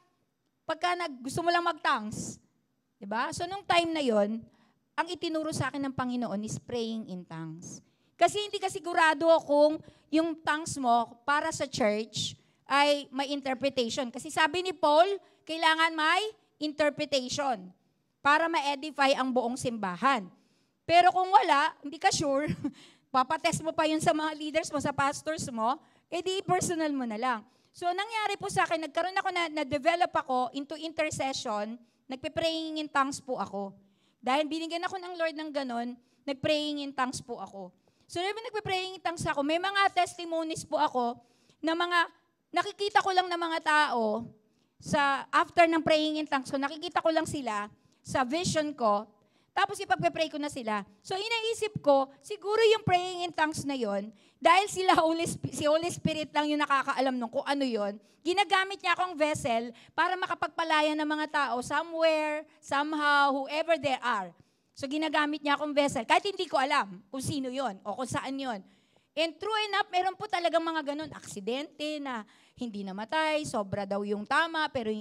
S1: gusto mo lang mag-tongues? Diba? So, nung time na yon, ang itinuro sa akin ng Panginoon is praying in tongues. Kasi hindi ka sigurado kung yung tongues mo para sa church ay may interpretation. Kasi sabi ni Paul, kailangan may interpretation para ma-edify ang buong simbahan. Pero kung wala, hindi ka sure, papatest mo pa yun sa mga leaders mo, sa pastors mo, edi personal mo na lang. So, nangyari po sa akin, nagkaroon ako na-develop ako into intercession, nagpe-praying in tongues po ako. Dahil binigyan ako ng Lord ng ganon, nag-praying in tongues po ako. So, nagpe-praying in tongues ako, may mga testimonies po ako na nakikita ko lang ng mga tao after ng praying in tongues ko, nakikita ko lang sila sa vision ko, tapos ipagpe-pray ko na sila. So, inaisip ko, siguro yung praying in tongues na yon, dahil si Holy Spirit lang yung nakakaalam nung kung ano yon, ginagamit niya akong vessel para makapagpalaya ng mga tao somewhere, somehow, whoever they are. So, ginagamit niya akong vessel. Kahit hindi ko alam kung sino yon o kung saan yon. And true enough, meron po talagang mga ganun, aksidente na hindi namatay, sobra daw yung tama, pero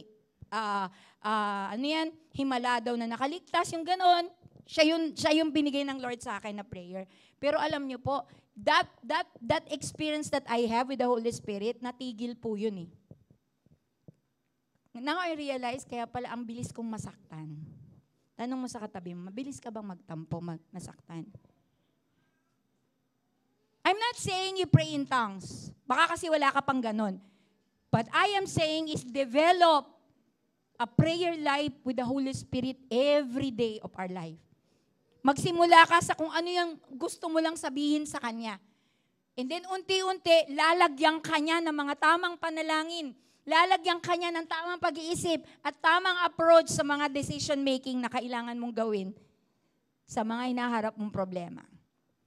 S1: himala daw na nakaligtas, yung ganun. Siya yung binigay ng Lord sa akin na prayer. Pero alam niyo po, that experience that I have with the Holy Spirit, natigil po yun Now I realize, kaya pala ang bilis kong masaktan. Tanong mo sa katabi mo, mabilis ka bang magtampo, masaktan? I'm not saying you pray in tongues. Baka kasi wala ka pang ganun. But I am saying is develop a prayer life with the Holy Spirit every day of our life. Magsimula ka sa kung ano yung gusto mo lang sabihin sa Kanya. And then unti-unti, lalagyan ka niya ng mga tamang panalangin. Lalagyan ka niya ng tamang pag-iisip at tamang approach sa mga decision making na kailangan mong gawin sa mga hinaharap mong problema.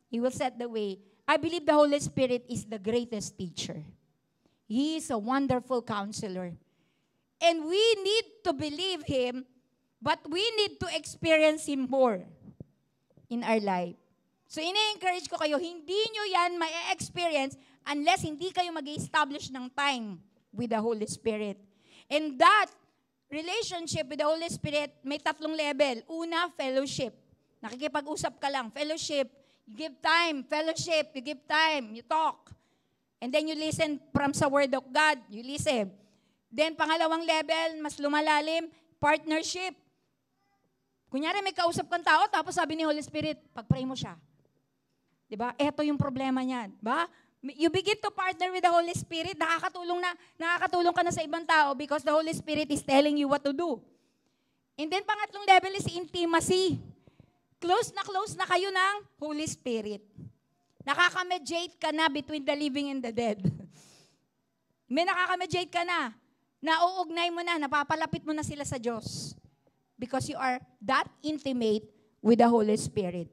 S1: He will set the way. I believe the Holy Spirit is the greatest teacher. He is a wonderful counselor. And we need to believe Him, but we need to experience Him more in our life. So, ina-encourage ko kayo, hindi nyo yan ma-experience unless hindi kayo mag-establish ng time with the Holy Spirit. And that relationship with the Holy Spirit, may 3 level. Una, fellowship. Nakikipag-usap ka lang. Fellowship. You give time. Fellowship. You give time. You talk. And then you listen from sa Word of God. You listen. Then, pangalawang level, mas lumalalim, partnership. Kunyari, may kausap kang tao, tapos sabi ni Holy Spirit, pag-pray mo siya. Diba? Eto yung problema niyan. Diba? You begin to partner with the Holy Spirit, nakakatulong ka na sa ibang tao because the Holy Spirit is telling you what to do. And then pangatlong level is intimacy. Close na kayo ng Holy Spirit. Nakaka-mediate ka na between the living and the dead. May nakaka-mediate ka na. Nauugnay mo na, napapalapit mo na sila sa Diyos. Because you are that intimate with the Holy Spirit.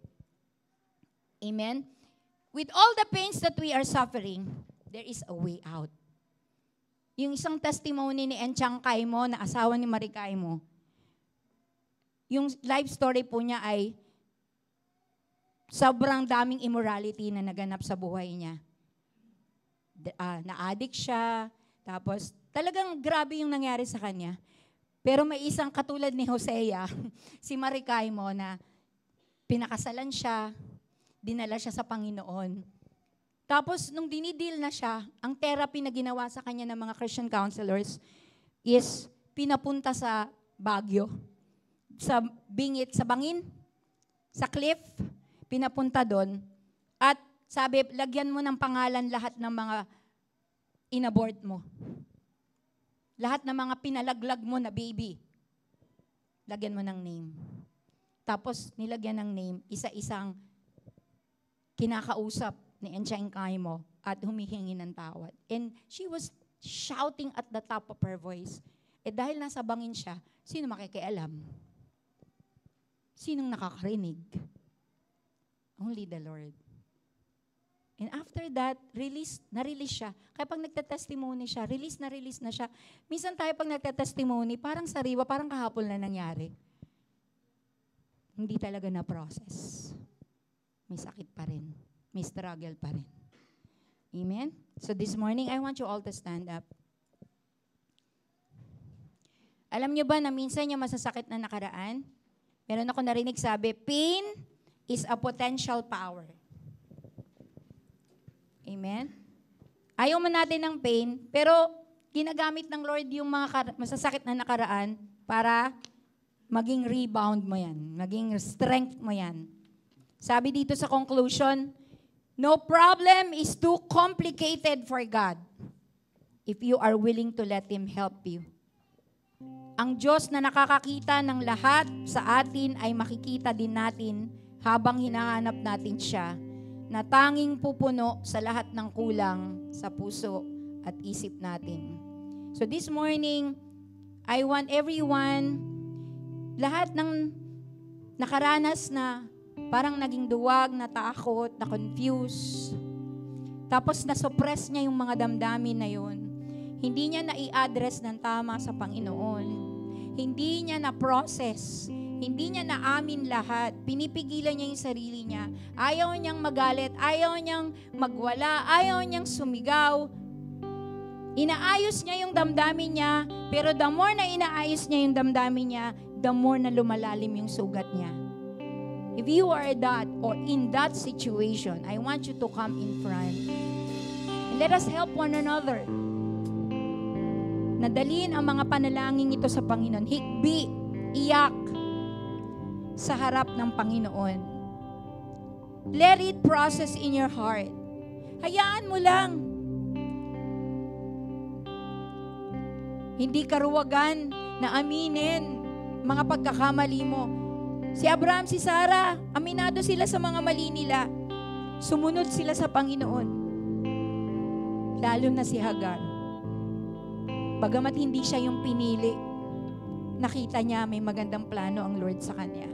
S1: Amen? With all the pains that we are suffering, there is a way out. Yung isang testimony ni Enchang Kaimo, na asawa ni Marie Kaimo, yung life story po niya ay sobrang daming immorality na naganap sa buhay niya. Na-addict siya, tapos talagang grabe yung nangyari sa kanya. Pero may isang katulad ni Hosea, si Marie Kaimo, na pinakasalan siya, dinala siya sa Panginoon. Tapos, nung dinidil na siya, ang therapy na ginawa sa kanya ng mga Christian counselors is pinapunta sa Baguio, sa bingit, sa bangin, sa cliff, pinapunta doon. At sabi, lagyan mo ng pangalan lahat ng mga inabort mo. Lahat ng mga pinalaglag mo na baby. Lagyan mo ng name. Tapos, nilagyan ng name, isa-isang kinakausap ni Enchang Kaimo at humihingi ng tawad. And she was shouting at the top of her voice. Dahil nasa bangin siya, sino makikialam? Sinong nakakarinig? Only the Lord. And after that, na-release siya. Kaya pag nagtatestimony siya, release na siya. Minsan tayo pag nagtatestimony, parang sariwa, parang kahapon na nangyari. Hindi talaga na-process. May sakit pa rin. May struggle pa rin. Amen? So this morning, I want you all to stand up. Alam niyo ba na minsan yung masasakit na nakaraan, meron ako narinig sabi, pain is a potential power. Amen? Ayaw mo natin ng pain, pero ginagamit ng Lord yung mga masasakit na nakaraan para maging rebound mo yan, maging strength mo yan. Sabi dito sa conclusion, no problem is too complicated for God if you are willing to let Him help you. Ang Diyos na nakakakita ng lahat sa atin ay makikita din natin habang hinahanap natin siya na tanging pupuno sa lahat ng kulang sa puso at isip natin. So this morning, I want everyone, lahat ng nakaranas na parang naging duwag, natakot, na-confuse. Tapos na-suppress niya yung mga damdamin na yun. Hindi niya na-i-address ng tama sa Panginoon. Hindi niya na-process. Hindi niya na-amin lahat. Pinipigilan niya yung sarili niya. Ayaw niyang magalit. Ayaw niyang magwala. Ayaw niyang sumigaw. Inaayos niya yung damdamin niya. Pero the more na inaayos niya yung damdamin niya, the more na lumalalim yung sugat niya. If you are that or in that situation, I want you to come in front. And let us help one another. Nadalhin ang mga panalangin ito sa Panginoon. Hikbi, iyak sa harap ng Panginoon. Let it process in your heart. Hayaan mo lang. Hindi karuwagan na aminin mga pagkakamali mo. Si Abraham, si Sarah, aminado sila sa mga mali nila. Sumunod sila sa Panginoon. Lalo na si Hagar. Bagamat hindi siya yung pinili, nakita niya may magandang plano ang Lord sa kanya.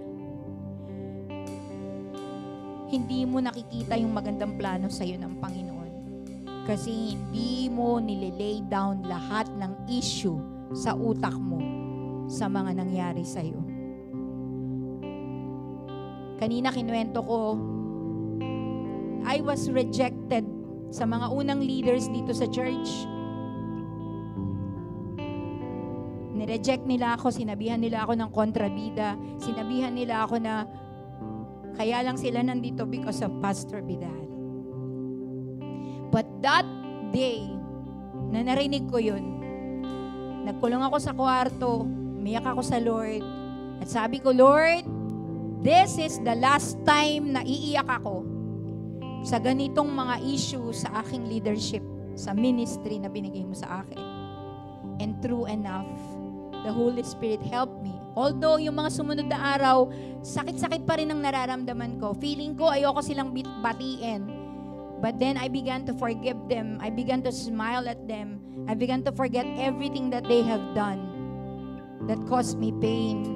S1: Hindi mo nakikita yung magandang plano sa iyo ng Panginoon. Kasi hindi mo nililay down lahat ng issue sa utak mo sa mga nangyari sa iyo. Kanina kinuwento ko, I was rejected sa mga unang leaders dito sa church. Nireject nila ako, sinabihan nila ako ng kontrabida, sinabihan nila ako na kaya lang sila nandito because of Pastor Vidal. But that day, na narinig ko yun, nagkulong ako sa kwarto, umiyak ako sa Lord, at sabi ko, Lord, this is the last time na iiyak ako. sa ganitong mga issue sa aking leadership, sa ministry na binigay mo sa akin. And true enough, the Holy Spirit helped me. Although yung mga sumunod na araw, sakit-sakit pa rin ang nararamdaman ko. Feeling ko ayoko silang batiin. But then I began to forgive them. I began to smile at them. I began to forget everything that they have done that caused me pain.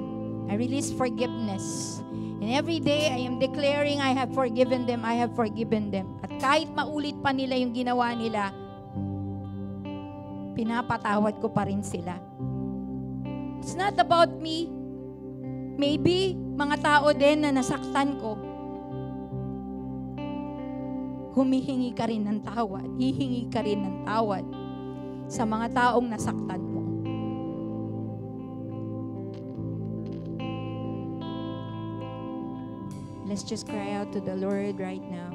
S1: I release forgiveness. And every day, I am declaring, I have forgiven them, I have forgiven them. At kahit maulit pa nila yung ginawa nila, pinapatawad ko pa rin sila. It's not about me. Maybe, mga tao din na nasaktan ko, humihingi ka rin ng tawad. Hihingi ka rin ng tawad sa mga taong nasaktan mo. Let's just cry out to the Lord right now.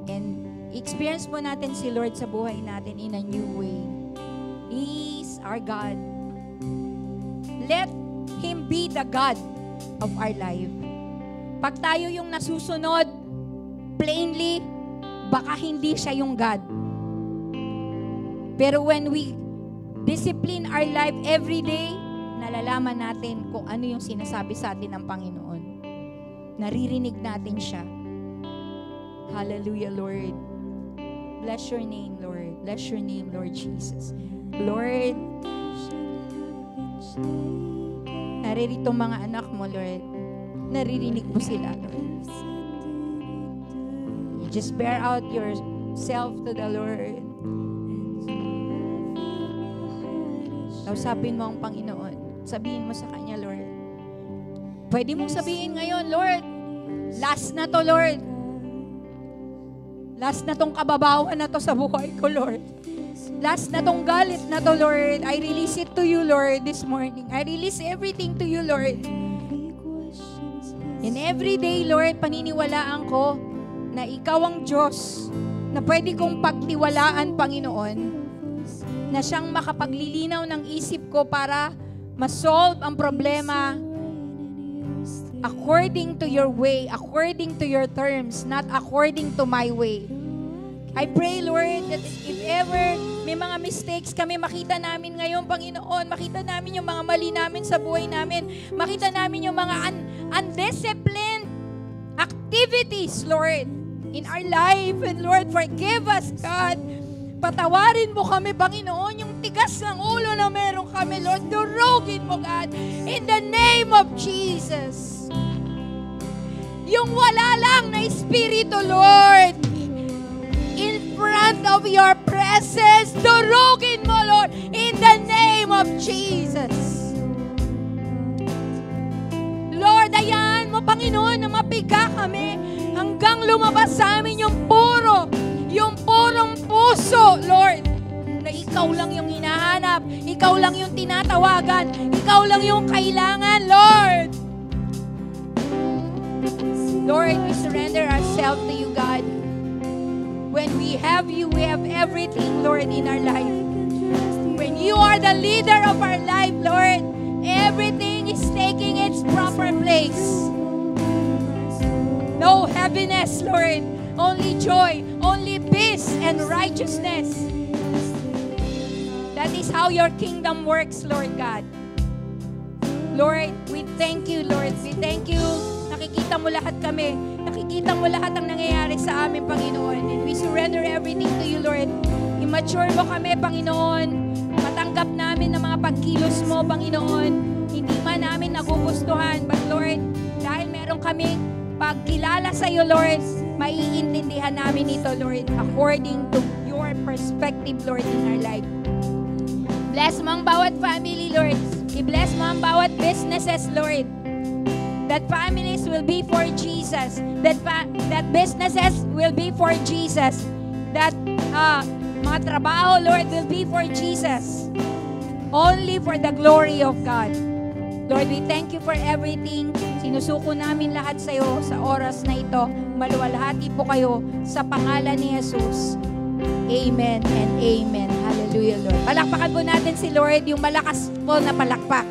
S1: And experience po natin si Lord sa buhay natin in a new way. He is our God. Let Him be the God of our life. Pag tayo yung nasusunod plainly, baka hindi siya yung God. Pero when we discipline our life every day, nalalaman natin kung ano yung sinasabi sa atin ng Panginoon. Naririnig natin siya. Hallelujah, Lord. Bless your name, Lord. Bless your name, Lord Jesus. Lord, naririto mga anak mo, Lord. Naririnig mo sila, Lord. You just bear out yourself to the Lord. Kausapin mo ang Panginoon. Sabihin mo sa Kanya, Lord. Pwede mong sabihin ngayon, Lord, last na to, Lord. Last na tong kababawan na to sa buhay ko, Lord. Last na tong galit na to, Lord. I release it to you, Lord, this morning. I release everything to you, Lord. And every day, Lord, paniniwalaan ko na ikaw ang Diyos na pwede kong pagtiwalaan, Panginoon, na siyang makapaglilinaw ng isip ko para ma-solve ang problema according to your way, according to your terms, not according to my way. I pray, Lord, that if ever may mga mistakes kami, makita namin ngayon, Panginoon, makita namin yung mga mali namin sa buhay namin, makita namin yung mga undisciplined activities, Lord, in our life. And Lord, forgive us, God. Patawarin mo kami, Panginoon, yung tigas ng ulo na meron kami, Lord. Durugin mo, God, in the name of Jesus. Yung wala lang na espiritu, Lord, in front of your presence, durugin mo, Lord, in the name of Jesus. Lord, ayan mo, Panginoon, na mapiga kami hanggang lumabas sa amin yung purong puso, Lord, na ikaw lang yung hinahanap, ikaw lang yung tinatawagan, ikaw lang yung kailangan, Lord. Lord, we surrender ourselves to you, God. When we have you, we have everything, Lord, in our life. When you are the leader of our life, Lord, everything is taking its proper place. No heaviness, Lord. Only joy, only peace and righteousness. That is how your kingdom works, Lord God. Lord, we thank you, Lord. We thank you. Nakikita mo lahat kami. Nakikita mo lahat ang nangyayari sa amin, Panginoon. And we surrender everything to you, Lord. I-mature mo kami, Panginoon. Matanggap namin ang mga pagkilos mo, Panginoon. Hindi man namin nagugustuhan. But Lord, dahil meron kaming pagkilala sa iyo, Lord, maiintindihan namin ito, Lord, according to your perspective, Lord, in our life. Bless mo ang bawat family, Lord. I-bless mo ang bawat businesses, Lord. That families will be for Jesus. That businesses will be for Jesus. That mga trabaho, Lord, will be for Jesus. Only for the glory of God. Lord, we thank you for everything. Sinusuko namin lahat sa iyo sa oras na ito. Maluwalhati po kayo sa pangalan ni Jesus. Amen and amen. Hallelujah, Lord. Palakpakan po natin si Lord, yung malakas po na palakpak.